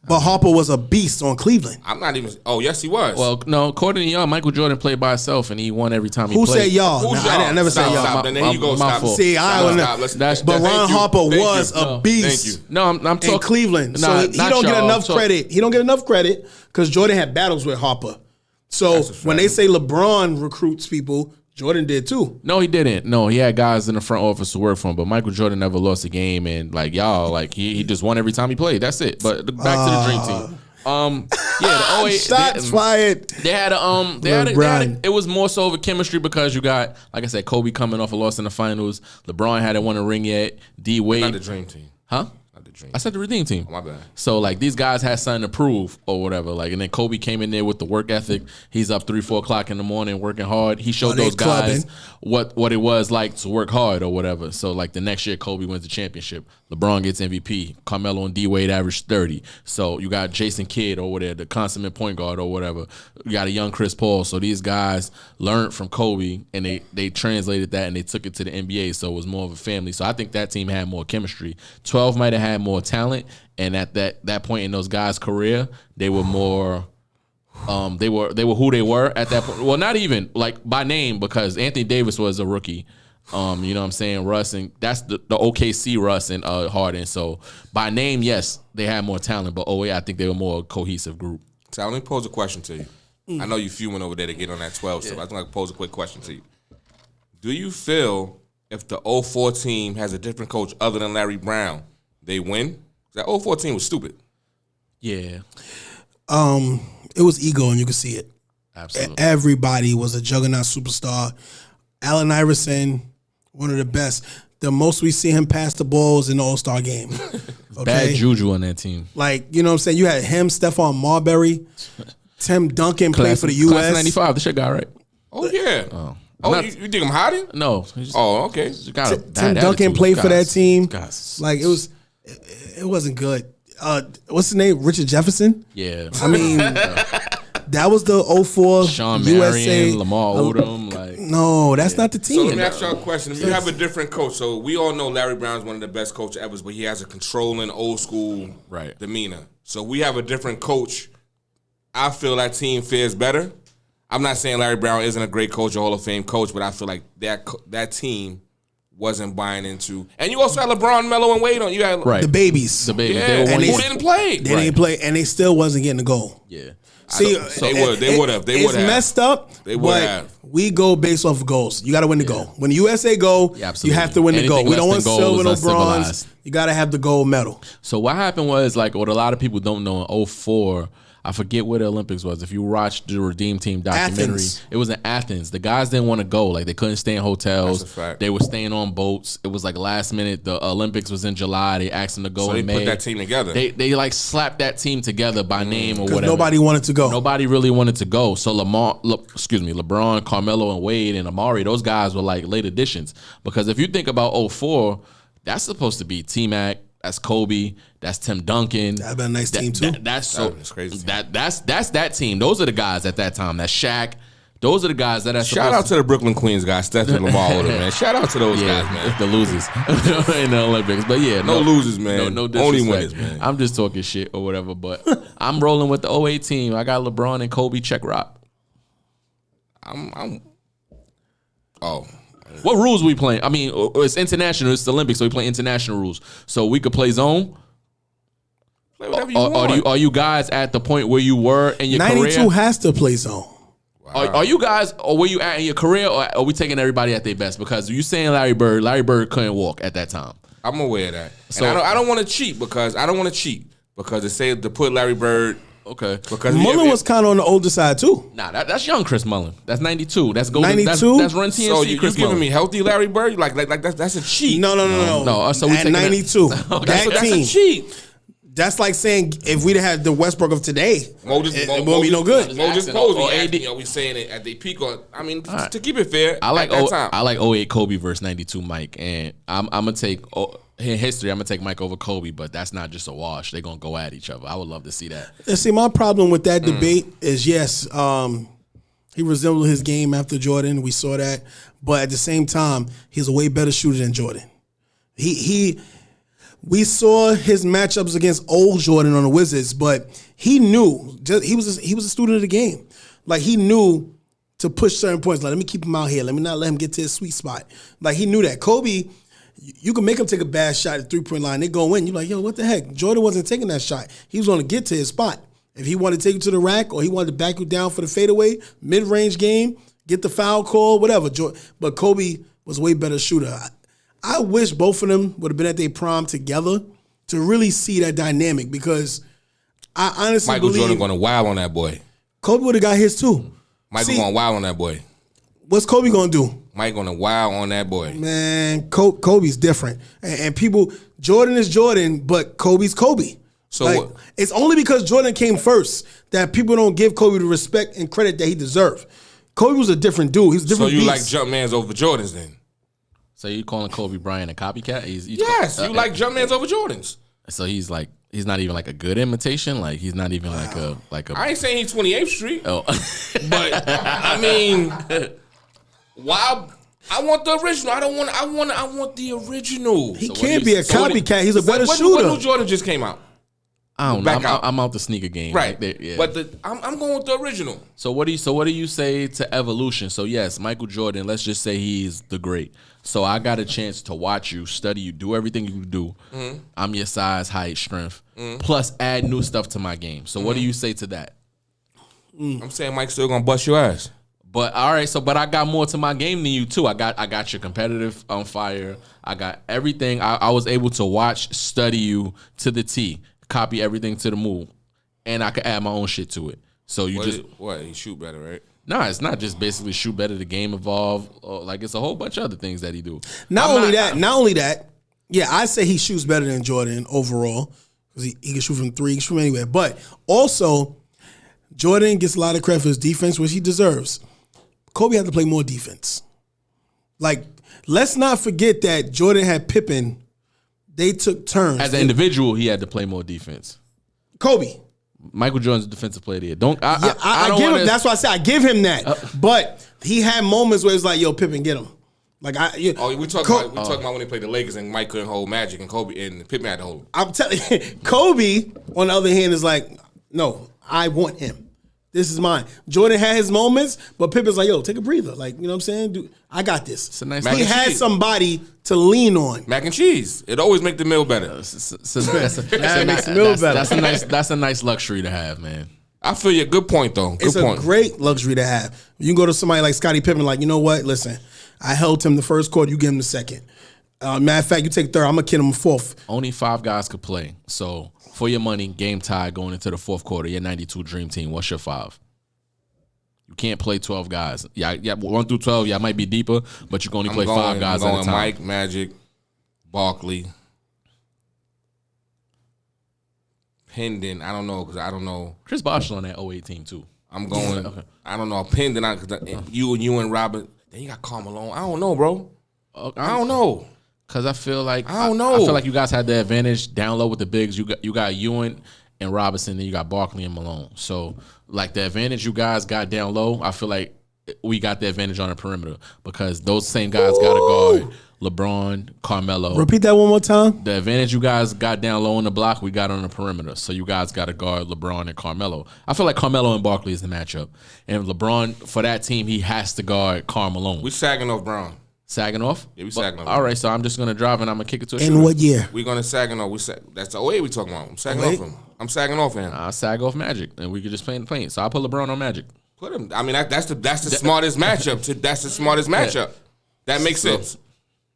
But Harper was a beast on Cleveland. I'm not even. Oh yes, he was. Well, no, according to y'all, Michael Jordan played by himself and he won every time he Who played. said y'all? Who's Nah, y'all? I never Stop, said y'all. stop. Then here you go. My Stop. fault. See, Stop, I don't know. stop. But Thank Ron you. Harper Thank was you. a beast. Thank you. No, I'm talking In Cleveland. Nah, So he not don't get y'all. enough credit. He don't get enough credit because Jordan had battles with Harper. So That's a fact. when they say LeBron recruits people, Jordan did too. No, he didn't. No, he had guys in the front office to work for him, but Michael Jordan never lost a game, and like y'all, like he just won every time he played. That's it. But back to the dream team. Yeah, the 08 Shots fired. They had it was more so of a chemistry because you got, like I said, Kobe coming off a loss in the finals. LeBron hadn't won a ring yet. D Wade, Not the dream team. huh? Not the dream. I said the Redeem team. My bad. So like these guys had something to prove or whatever. Like, and then Kobe came in there with the work ethic. He's up 3-4 o'clock in the morning working hard. He showed they those guys clubbing. what it was like to work hard or whatever. So like the next year Kobe wins the championship. LeBron gets MVP. Carmelo and D Wade average 30. So you got Jason Kidd or whatever, the consummate point guard or whatever. You got a young Chris Paul. So these guys learned from Kobe and they translated that and they took it to the NBA. So it was more of a family. So I think that team had more chemistry. 12 might have had more talent. And at that point in those guys' career, they were more they were who they were at that point. Well, not even like by name because Anthony Davis was a rookie. You know what I'm saying? Russ, and that's the OKC Russ and Harden. So by name, yes, they had more talent, but I think they were more a cohesive group. So let me pose a question to you. I know you fuming over there to get on that 12 stuff. I just want to pose a quick question to you. Do you feel if the 04 team has a different coach other than Larry Brown, they win? That 04 team was stupid. Yeah, It was ego, and you could see it. absolutely. Everybody was a juggernaut superstar. Allen Iverson, one of the best. The most we see him pass the balls in the All-Star game. Okay? Bad juju on that team. Like, you know what I'm saying? You had him, Stephon Marbury, Tim Duncan played for the U.S. Class 95. This shit guy, right? Oh, yeah. Not- you think I'm hiding? No. he just- Oh, okay. he got a Tim bad Duncan attitude. played for that Guys- team. guys- Like, it wasn't good. What's his name? Richard Jefferson? Yeah. I mean, that was the 04 Sean USA. Marion, Lamar Odom, like No, that's not the So let team. me ask y'all a question. If you have a different coach, so we all know Larry Brown's one of the best coaches ever, but he has a controlling, old school Right. demeanor. So we have a different coach. I feel that team fares better. I'm not saying Larry Brown isn't a great coach or Hall of Fame coach, but I feel like that team wasn't buying into. And you also had LeBron, Melo, and Wade on. You had right. The babies. The baby. Yeah, They were and one- who didn't play? They didn't play, and they still wasn't getting the goal. Yeah. See, They would have. It's messed up. They would but have. we go based off of goals. You got to win the goal. When the USA go, Yeah, you absolutely. have to win the Anything goal. We don't less want than goal silver, is no less bronze. civilized. You got to have the gold medal. So what happened was, like, what a lot of people don't know in 04, I forget where the Olympics was. If you watched the Redeem Team documentary, Athens. it was in Athens. The guys didn't want to go. Like, they couldn't stay in hotels. That's a fact. They were staying on boats. It was like last minute. The Olympics was in July. They asked them to go So they in put May. that team together. They like slapped that team together by name or Because whatever. nobody wanted to go. Nobody really wanted to go. So LeBron, Carmelo, and Wade and Amari, those guys were like late additions. Because if you think about 04, that's supposed to be T-Mac, that's Kobe, that's Tim Duncan. That'd been a nice team, too. That's That's crazy. That's that team. Those are the guys at that time. That's Shaq. Those are the guys that are Shout out to the Brooklyn Queens guys, Steph and Lamar Odom, man. Shout out to those yeah, guys, man. the losers in the Olympics. But yeah, No losers, man. No Only disrespect. winners, man. I'm just talking shit or whatever. But I'm rolling with the 08 team. I got LeBron and Kobe. Check rock. What rules we playing? I mean, it's international. It's the Olympics, so we play international rules. So we could play zone. Play whatever you want. Are you guys at the point where you were in your 92 career? has to play zone. Are you guys, or were you at in your career, or are we taking everybody at their best? Because you saying Larry Bird couldn't walk at that time. I'm aware of that. So And I don't want to cheat because it said to put Larry Bird. Okay. Because Mullen was kind of on the older side too. Nah, that's young Chris Mullen. That's 92. That's golden. 92? That's Run TNC. So you Chris giving Mullen. me healthy Larry Bird? Like that's a cheat. No. So we at taking 92. Okay, That so that's team. a cheat. That's like saying if we'd had the Westbrook of today, it won't be no good. Moses Or Posey, AD. we saying it at the peak. To keep it fair, I like at that time. I like 08 Kobe versus 92 Mike, and I'm gonna take in history. I'm gonna take Mike over Kobe, but that's not just a wash. They're gonna go at each other. I would love to see that. And see, my problem with that debate is yes, he resembled his game after Jordan. We saw that, but at the same time, he's a way better shooter than Jordan. We saw his matchups against old Jordan on the Wizards, but he knew he was a student of the game. Like he knew to push certain points. Like let me keep him out here. Let me not let him get to his sweet spot. Like he knew that. Kobe, you can make him take a bad shot at the 3-point line. They go in. You're like, yo, what the heck? Jordan wasn't taking that shot. He was going to get to his spot. If he wanted to take you to the rack or he wanted to back you down for the fadeaway, mid-range game, get the foul call, whatever. But Kobe was a way better shooter. I wish both of them would have been at their prime together to really see that dynamic because I honestly Michael believe Jordan going to wow on that boy. Kobe would have got his too. Michael going to wow on that boy. What's Kobe going to do? Mike going to wow on that boy. Man, Kobe's different. And people, Jordan is Jordan, but Kobe's Kobe. So like, it's only because Jordan came first that people don't give Kobe the respect and credit that he deserved. Kobe was a different dude. He's a different So you beast. like Jumpmans over Jordans then? So you calling Kobe Bryant a copycat? Yes, you like Jumpmans over Jordans. So he's not even like a good imitation. Like he's not even like a. I ain't saying he's 28th Street, Oh, but I mean, why? I want the original. I want the original. He can't be a copycat. He's a better shooter. What new Jordan just came out? I don't know. Back out. I'm out the sneaker game. Right. Like, yeah. But I'm going with the original. So what do you say to evolution? So yes, Michael Jordan, let's just say he's the great. So I got a chance to watch you, study you, do everything you do. Mm-hmm. I'm your size, height, strength, plus add new stuff to my game. So what do you say to that? I'm saying Mike's still gonna bust your ass. But all right, but I got more to my game than you too. I got your competitive on fire. I got everything. I was able to watch, study you to the T, copy everything to the move, and I could add my own shit to it. So you he shoot better, right? No, it's not just basically shoot better. The game evolved. Like it's a whole bunch of other things that he do. Not only that. Yeah, I say he shoots better than Jordan overall because he can shoot from three, he can shoot from anywhere. But also, Jordan gets a lot of credit for his defense, which he deserves. Kobe had to play more defense. Like, let's not forget that Jordan had Pippen. They took turns. As an individual, he had to play more defense. Kobe. Michael Jordan's a defensive player. I don't give him. That's why I say I give him that. But he had moments where it's like, "Yo, Pippen, get him." Like we talking about when they played the Lakers and Mike couldn't hold Magic and Kobe and Pippen had to hold him. I'm telling you, Kobe on the other hand is like, "No, I want him. This is mine." Jordan had his moments, but Pippen's like, "Yo, take a breather." Like, you know what I'm saying? Dude, I got this. It's a nice he had somebody to lean on. Mac and cheese. It always make the meal better. That's a nice luxury to have, man. I feel you. Good point, though. It's a great luxury to have. You can go to somebody like Scottie Pippen, like, you know what? Listen, I held him the first quarter. You give him the second. Matter of fact, you take third. I'm gonna kid him fourth. Only 5 guys could play. So for your money, game tie going into the fourth quarter. Your 92 Dream Team. What's your 5? You can't play 12 guys. Yeah, 1 through 12. Yeah, might be deeper, but you can only play 5 guys at a time. Mike, Magic, Barkley, Pendon. I don't know because I don't know. Chris Bosh on that 08 team too. I'm going. Yeah, okay. I don't know. Pendon. You and Robert. Then you got Carmelo. I don't know, bro. Okay. I don't know. Cause I feel like I don't know. I feel like you guys had the advantage down low with the bigs. You got Ewing and Robinson, then you got Barkley and Malone. So like the advantage you guys got down low, I feel like we got the advantage on the perimeter because those same guys got to guard LeBron, Carmelo. Repeat that one more time. The advantage you guys got down low on the block, we got on the perimeter. So you guys got to guard LeBron and Carmelo. I feel like Carmelo and Barkley is the matchup. And LeBron, for that team, he has to guard Carmelo. We sagging off Brown. Sagging off? Yeah, we sagging off. All right, so I'm just going to drive and I'm going to kick it to a shooter. In what year? We're going to sagging off. That's the way we talking about. I'm sagging off him. I'm sagging off him. I sag off Magic, and we could just play in the paint. So I put LeBron on Magic. Put him. I mean, that's the smartest matchup. That's the smartest matchup. That makes sense.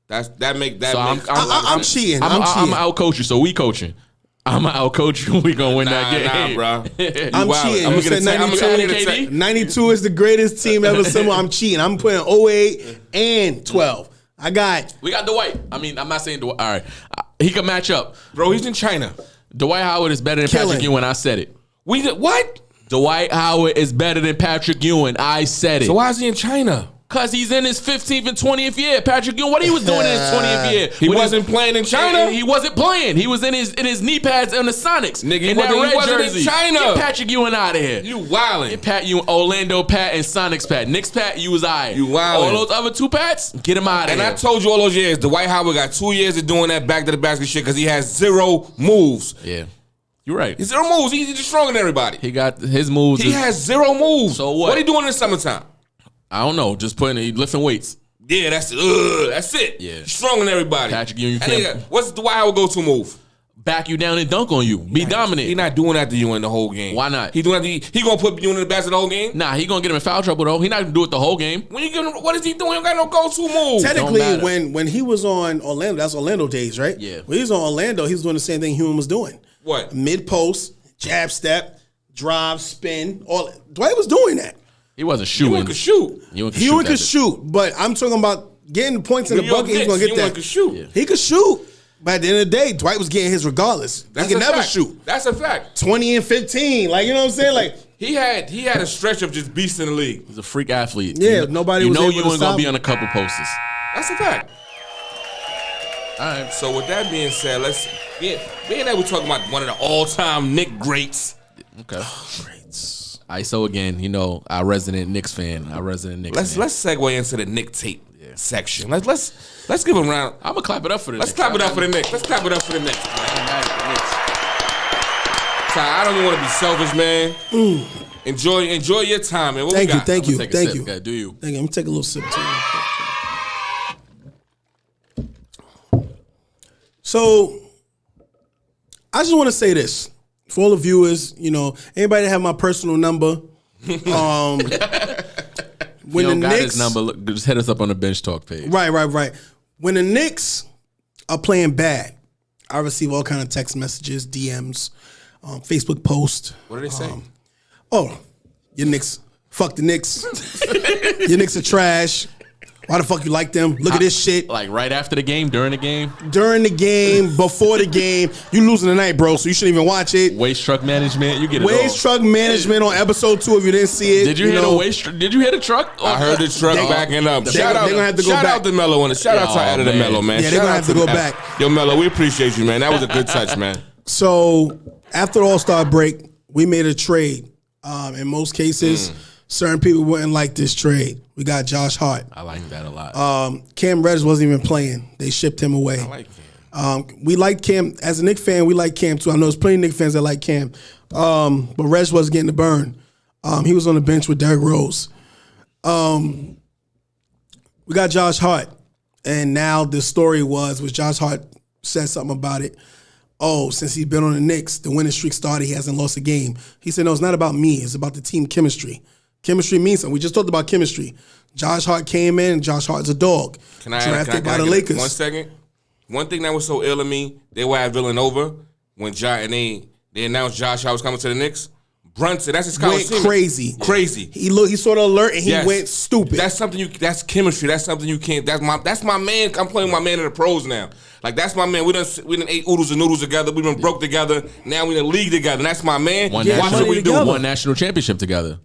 That make that. So makes, I'm cheating. I'm cheating. out coach you. So we coaching. I'm gonna out coach you. We gonna win that game, bro. I'm cheating. I'm You gonna said get 92. 92 is the greatest team ever assembled. I'm cheating. I'm putting 08 and 12. We got Dwight. I mean, I'm not saying Dwight. All right, he can match up, bro. He's in China. Dwight Howard is better than Patrick Ewing. I said it. What? Dwight Howard is better than Patrick Ewing. I said it. So why is he in China? Because he's in his 15th and 20th year. Patrick Ewing, what he was doing in his 20th year? He wasn't playing in China. He wasn't playing. He was in his knee pads on the Sonics. Nigga, in that red wasn't jersey. in China. Get Patrick Ewing out of here. You wildin'. Get Pat Ewing, Orlando Pat, and Sonics Pat. Knicks Pat, you was alright. You wildin'. All those other two Pats, get him out of here. And I told you all those years, Dwight Howard got 2 years of doing that back to the basket shit because he has 0 moves. Yeah. You're right. He's 0 moves. He's just stronger than everybody. He got his moves. He has 0 moves. So what? What are you doing in the summertime? I don't know. Just lifting weights. Yeah, that's it. Yeah. He's stronger than everybody. Patrick Ewing, you can't. What's Dwight Howard go-to move? Back you down and dunk on you. Be dominant. He's not doing that to you in the whole game. Why not? He doing that. He gonna put you in the basket the whole game? Nah, he gonna get him in foul trouble though. He not gonna do it the whole game. When you give him, what is he doing? He don't got no go-to move. Technically, when he was on Orlando, that's Orlando days, right? Yeah. When he was on Orlando, he was doing the same thing Hume was doing. What? Mid post, jab step, drive, spin. All Dwight was doing that. He wasn't shooting. He could shoot. He could shoot, but I'm talking about getting the points in the bucket. He's gonna get that. Could shoot. Yeah. He could shoot. But at the end of the day, Dwight was getting his regardless. That's he could a never fact. shoot. That's a fact. 20 and 15. Like, you know what I'm saying? Like, he had a stretch of just beasts in the league. He's a freak athlete. Yeah, nobody was able to you ain't stop gonna be him. on a couple posters. That's a fact. All right. So with that being said, being that we're talking about one of the all-time Knick greats. Okay. Greats. ISO again, our resident Knicks fan. Let's segue into the Knicktape section. Let's give him a round. I'm gonna clap it up for the Let's Knicks. clap it up for the Knicks. Let's clap it up for the Knicks. I don't even want to be selfish, man. Enjoy your time, man. Thank you. Okay, do you? Thank you. I'm gonna take a little sip too. So, I just want to say this for all the viewers. Anybody that have my personal number. When the got Knicks, his number, look, just hit us up on the bench talk page. Right. When the Knicks are playing bad, I receive all kind of text messages, DMs, Facebook posts. What do they say? Your Knicks, fuck the Knicks. Your Knicks are trash. Why the fuck you like them? Look at this shit. Like right after the game, during the game? During the game, before the game. You losing tonight, bro, so you shouldn't even watch it. Waste truck management, you get it all. Waste truck management on episode 2 if you didn't see it. Did you hear the waste truck? Did you hear the truck? I heard the truck backing up. They're gonna have to go shout back. out to Mello on it. Shout out to our editor Mello, man. Yeah, they're gonna have to go back. Yo, Mello, we appreciate you, man. That was a good touch, man. So after the All-Star break, we made a trade. In most cases, certain people wouldn't like this trade. We got Josh Hart. I like that a lot. Cam Reddish wasn't even playing. They shipped him away. I like Cam. We like Cam. As a Knick fan, we like Cam too. I know there's plenty of Knick fans that like Cam. But Reddish wasn't getting the burn. He was on the bench with Derrick Rose. We got Josh Hart. And now the story was Josh Hart said something about it. Since he's been on the Knicks, the winning streak started, he hasn't lost a game. He said, no, it's not about me. It's about the team chemistry. Chemistry means something. We just talked about chemistry. Josh Hart came in, and Josh Hart's a dog. Drafted by the Lakers. 1 second? One thing that was so ill of me, they were at Villanova when they announced Josh Hart was coming to the Knicks. Brunson, that's his college went crazy. Crazy. He sort of alert and he went stupid. That's that's chemistry. That's something you can't. That's my man. I'm playing with my man in the pros now. Like that's my man. We done ate oodles and noodles together. We've been broke together. Now we in the league together. And that's my man. Watch what we do. One national championship together.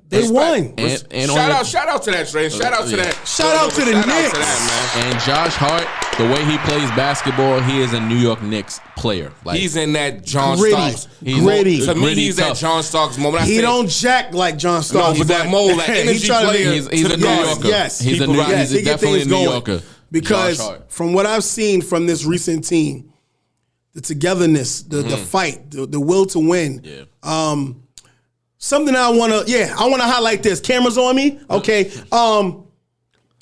They won. And shout out to that, Trey. Shout out to that. Shout out to the Knicks. Shout out to that, man. And Josh Hart, the way he plays basketball, he is a New York Knicks player. Like, he's in that John Gritty. Starks. Gritty. To me, he's tough. that John Starks moment. He don't jack like John Starks. No, but that mold, that energy player. He's to the a New guards. Yorker. Yes. He's He get definitely a things New going. Yorker. Because Josh Hart. from what I've seen from this recent team, the togetherness, the fight, the will to win. Yeah. Something I want to highlight this. Cameras on me? Okay.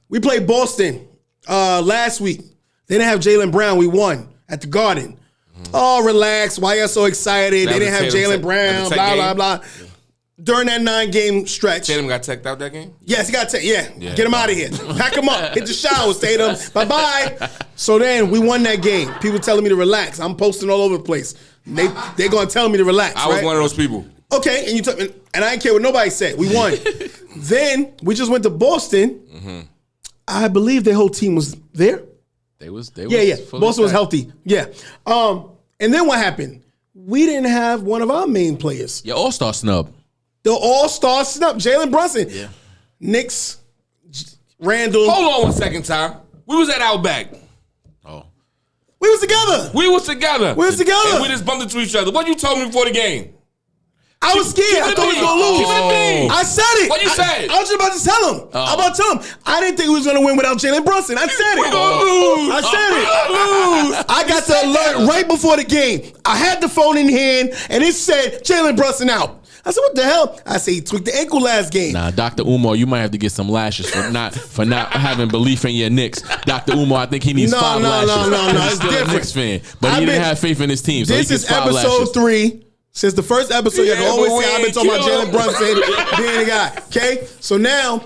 We played Boston last week. They didn't have Jaylen Brown. We won at the Garden. Oh, relax. Why y'all so excited? They didn't have Jaylen Brown, blah, blah, blah. during that 9-game stretch. Tatum got teched out that game? Yes, he got get him out of here. Pack him up. Hit the showers, Tatum. Bye-bye. So then we won that game. People telling me to relax. I'm posting all over the place. They going to tell me to relax, I was one of those people. Okay, and I didn't care what nobody said. We won. Then we just went to Boston. Mm-hmm. I believe their whole team was there. They was Boston was healthy. Yeah. And then what happened? We didn't have one of our main players. Your all-star snub. The all-star snub, Jalen Brunson. Yeah. Knicks, Randall. Hold on 1 second, Tom. We was at Outback. Oh. We was together. We was together. And we just bumped into each other. What you told me before the game? I was scared. I thought we was going to lose. I said it. What you said? I was just about to tell him. I was about to tell him. I didn't think we was going to win without Jalen Brunson. I said it. We're going to lose. I said it. I got the alert right before the game. I had the phone in hand, and it said Jalen Brunson out. I said, what the hell? I said, he tweaked the ankle last game. Nah, Dr. Umar, you might have to get some lashes for not having belief in your Knicks. Dr. Umar, I think he needs 5 lashes. No. He's still a Knicks fan, but he didn't have faith in his team. So this is episode 3. Since the first episode, you can always say I've been talking about Jalen Brunson being the guy. Okay? So now,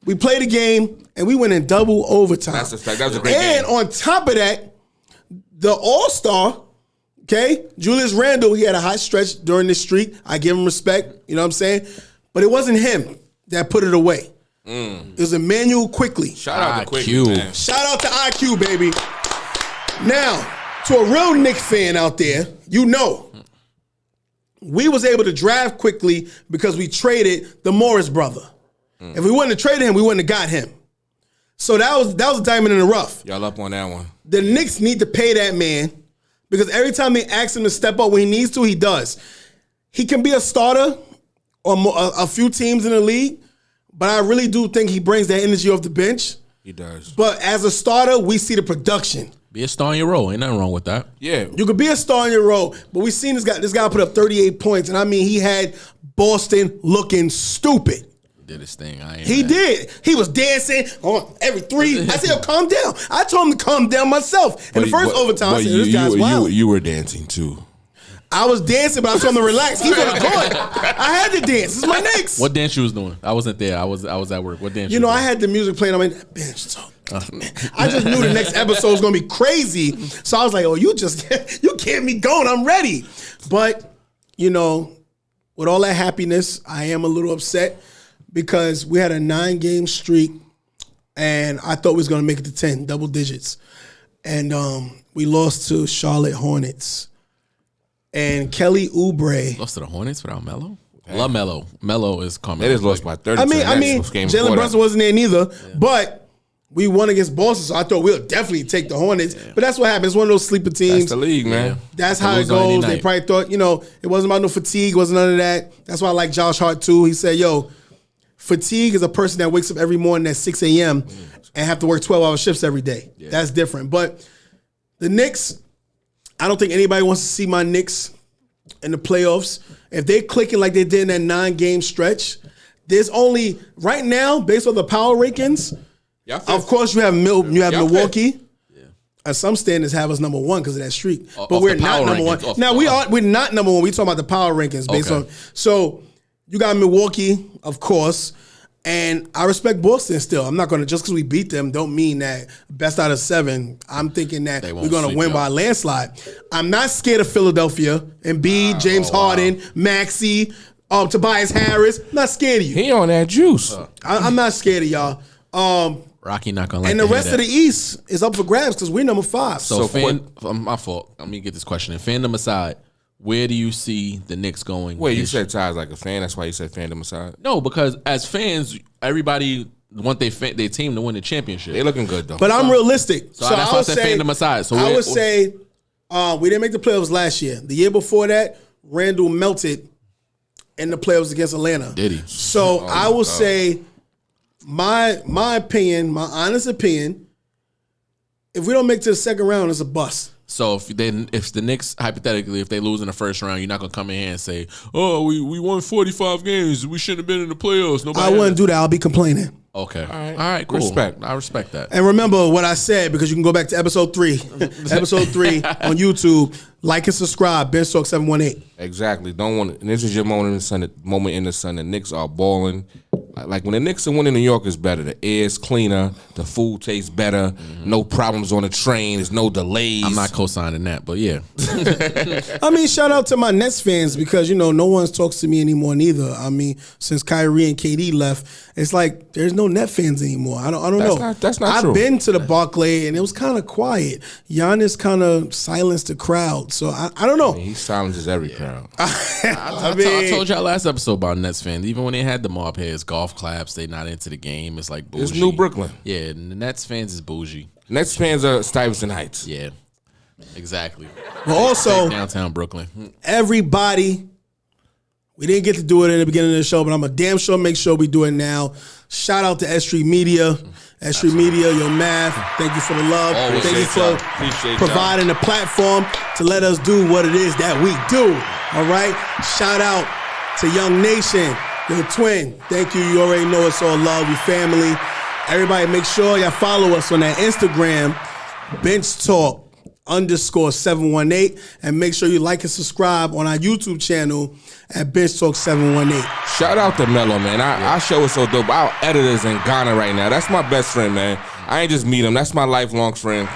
we play the game, and we went in double overtime. That's a fact. That was a great game. And on top of that, the All-Star, okay, Julius Randle, he had a hot stretch during this streak. I give him respect. You know what I'm saying? But it wasn't him that put it away. It was Immanuel Quickley. Shout out to Quickley, man. Shout out to IQ, baby. Now, to a real Knicks fan out there, you know, we was able to draft Quickley because we traded the Morris brother. If we wouldn't have traded him, we wouldn't have got him. So that was a diamond in the rough. Y'all up on that one. The Knicks need to pay that man because every time they ask him to step up when he needs to, he does. He can be a starter on a few teams in the league, but I really do think he brings that energy off the bench. He does. But as a starter, we see the production. Be a star in your role. Ain't nothing wrong with that. Yeah. You could be a star in your role, but we seen this guy put up 38 points, and I mean, he had Boston looking stupid. Did his thing. He did. He was dancing on every 3. I said, calm down. I told him to calm down myself. In the first overtime, I said, this guy's wild. You were dancing, too. I was dancing, but I told him to relax. He's on the court. I had to dance. This is my Knicks. What dance you was doing? I wasn't there. I was at work. What dance? I had the music playing on my bench. So, I just knew the next episode was gonna be crazy. So I was like, "Oh, you get me going. I'm ready." But with all that happiness, I am a little upset because we had a 9-game streak, and I thought we was gonna make it to 10, double digits, and we lost to Charlotte Hornets. And Kelly Oubre lost to the Hornets without Melo. Love Melo. Melo is coming. They just lost by 30. I mean, Jalen Brunson wasn't there neither, but we won against Boston, so I thought we'll definitely take the Hornets. Yeah. But that's what happens. It's one of those sleeper teams. That's the league, man. That's how it goes. They probably thought, it wasn't about no fatigue, wasn't none of that. That's why I like Josh Hart too. He said, fatigue is a person that wakes up every morning at 6 a.m. and have to work 12-hour shifts every day. Yeah. That's different. But the Knicks, I don't think anybody wants to see my Knicks in the playoffs. If they're clicking like they did in that 9-game stretch, there's only, right now, based on the power rankings, of course you have Milwaukee. Yeah. Some standards have us number 1 because of that streak. But we're not number 1. Now, we're not number 1. We're talking about the power rankings based on. So you got Milwaukee, of course. And I respect Boston still. I'm not going to, just because we beat them, don't mean that best out of 7, I'm thinking that we're going to win by a landslide. I'm not scared of Philadelphia, Embiid, James Harden, Maxey, Tobias Harris. I'm not scared of you. He on that juice. I'm not scared of y'all. Rocky not going to like and the rest of the East is up for grabs because we're number 5. So my fault. Let me get this question. And fandom aside, where do you see the Knicks going? Wait, you said Ty's like a fan. That's why you said fandom aside. No, because as fans, everybody want their team to win the championship. They looking good though. But I'm realistic. So that's why I said fandom aside. So I would say we didn't make the playoffs last year. The year before that, Randall melted in the playoffs against Atlanta. Did he? So I will say my opinion, my honest opinion, if we don't make it to the second round, it's a bust. So if the Knicks, hypothetically, if they lose in the first round, you're not going to come in here and say, oh, we won 45 games. We shouldn't have been in the playoffs. I wouldn't do that. I'll be complaining. Okay. All right. Cool. Respect. I respect that. And remember what I said, because you can go back to episode 3. Episode 3 on YouTube. Like and subscribe. Bench Talk 718. Exactly. Don't want. And this is your moment in the sun. Moment in the sun. The Knicks are balling. Like when the Knicks are winning, New York is better. The air is cleaner. The food tastes better. No problems on the train. There's no delays. I'm not co-signing that, but yeah. I mean, shout out to my Nets fans because, no one talks to me anymore neither. I mean, since Kyrie and KD left, it's like there's no Net fans anymore. I don't know. That's not true. I've been to the Barclay and it was kind of quiet. Giannis kind of silenced the crowd. So I don't know. He silences every crowd. I told y'all last episode about Nets fans. Even when they had the mob heads, golf claps, they not into the game. It's like bougie. It's New Brooklyn. Yeah, and the Nets fans is bougie. Nets fans are Stuyvesant Heights. Yeah, exactly. But also, downtown Brooklyn. everybody, we didn't get to do it in the beginning of the show, but I'm a damn sure make sure we do it now. Shout out to S3 Media. S3 Media, your math. Thank you for the love. Always Thank you y'all. for Appreciate providing the platform to let us do what it is that we do. All right? Shout out to Young Nation, your twin. Thank you. You already know it's all love. We family. Everybody make sure y'all follow us on that Instagram, Bench Talk _718, and make sure you like and subscribe on our YouTube channel at Bench Talk 718. Shout out to Mello, man. Our show is so dope. Our editor's in Ghana right now. That's my best friend, man. I ain't just meet him. That's my lifelong friend.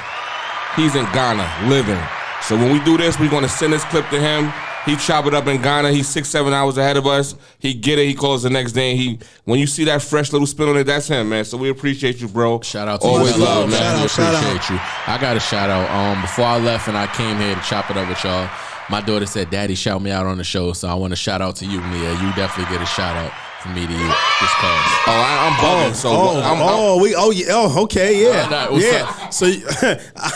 He's in Ghana, living. So when we do this, we're going to send this clip to him. He chop it up in Ghana. He's 6-7 hours ahead of us. He get it. He calls the next day. And when you see that fresh little spin on it, that's him, man. So we appreciate you, bro. Shout out to Always you, love, man. Shout out. Appreciate you. I got a shout out. Before I left and I came here to chop it up with y'all, my daughter said, "Daddy, shout me out on the show." So I want to shout out to you, Mia. You definitely get a shout out from me to you. Just cause. I'm bugging. Okay, yeah. Nah, So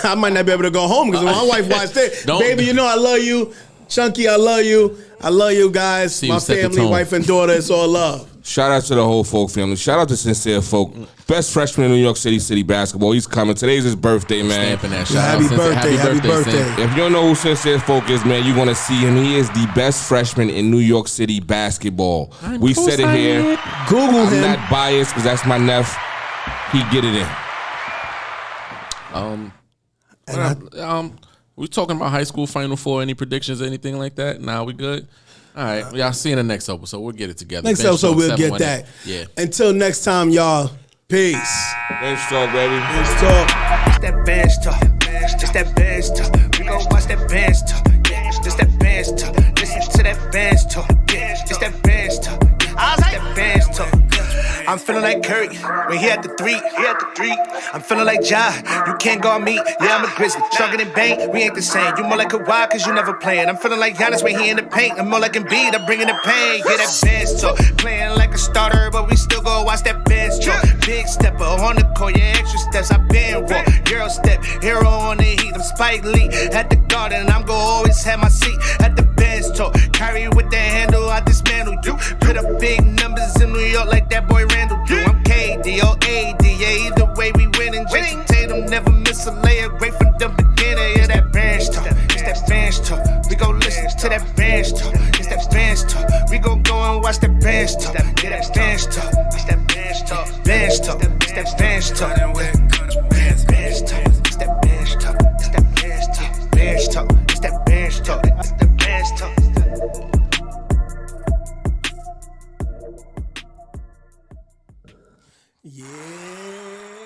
I might not be able to go home because my wife watched it. Baby, I love you. Chunky, I love you. I love you guys. See, my family, wife and daughter, it's all love. Shout out to the whole Folk family. Shout out to Sincere Folk. Best freshman in New York City basketball. He's coming. Today's his birthday, man. Stamping that Happy birthday. If you don't know who Sincere Folk is, man, you're going to see him. He is the best freshman in New York City basketball. We said it here. Google him. I'm not biased because that's my nephew. He get it in. We talking about high school Final Four. Any predictions, anything like that? Nah, we good. All right, y'all see you in the next episode. We'll get it together. Next episode, we'll get that. Yeah. Until next time, y'all. Peace. Bench Talk, baby. Bench Talk. It's that bench talk. It's that bench talk. We gon' watch that bench talk. It's that bench talk. Listen to that bench talk. It's that bench talk. It's that bench talk. I'm feeling like Curry when he had the three. I'm feeling like Ja. You can't guard me. Yeah, I'm a Grizzly. Stronger than Bane. We ain't the same. You more like a Kawhi cause you never playing. I'm feeling like Giannis when he in the paint. I'm more like Embiid. I'm bringing the pain. Yeah, that bench talk. Playing like a starter, but we still go watch that bench talk. Big stepper on the court. Yeah, extra steps. I been walk. Euro step. Hero on the heat. I'm Spike Lee. At the garden. I'm gonna always have my seat at the bench talk. Carry with the handle. I dismantle you. Put up big numbers in New York like that boy Randall do. I'm KD or AD, yeah, either way we winning. Jason Tatum never miss a layup, great from the beginning. Yeah, that bench talk, it's that bench talk. We gon' listen to that bench talk, it's that bench talk. We gon' go and watch that bench talk, yeah, that bench talk, it's that bench talk, bench talk, it's that bench talk. Bench talk, it's that bench talk, it's that bench talk, bench talk, it's that bench talk, it's that bench talk. Yeah.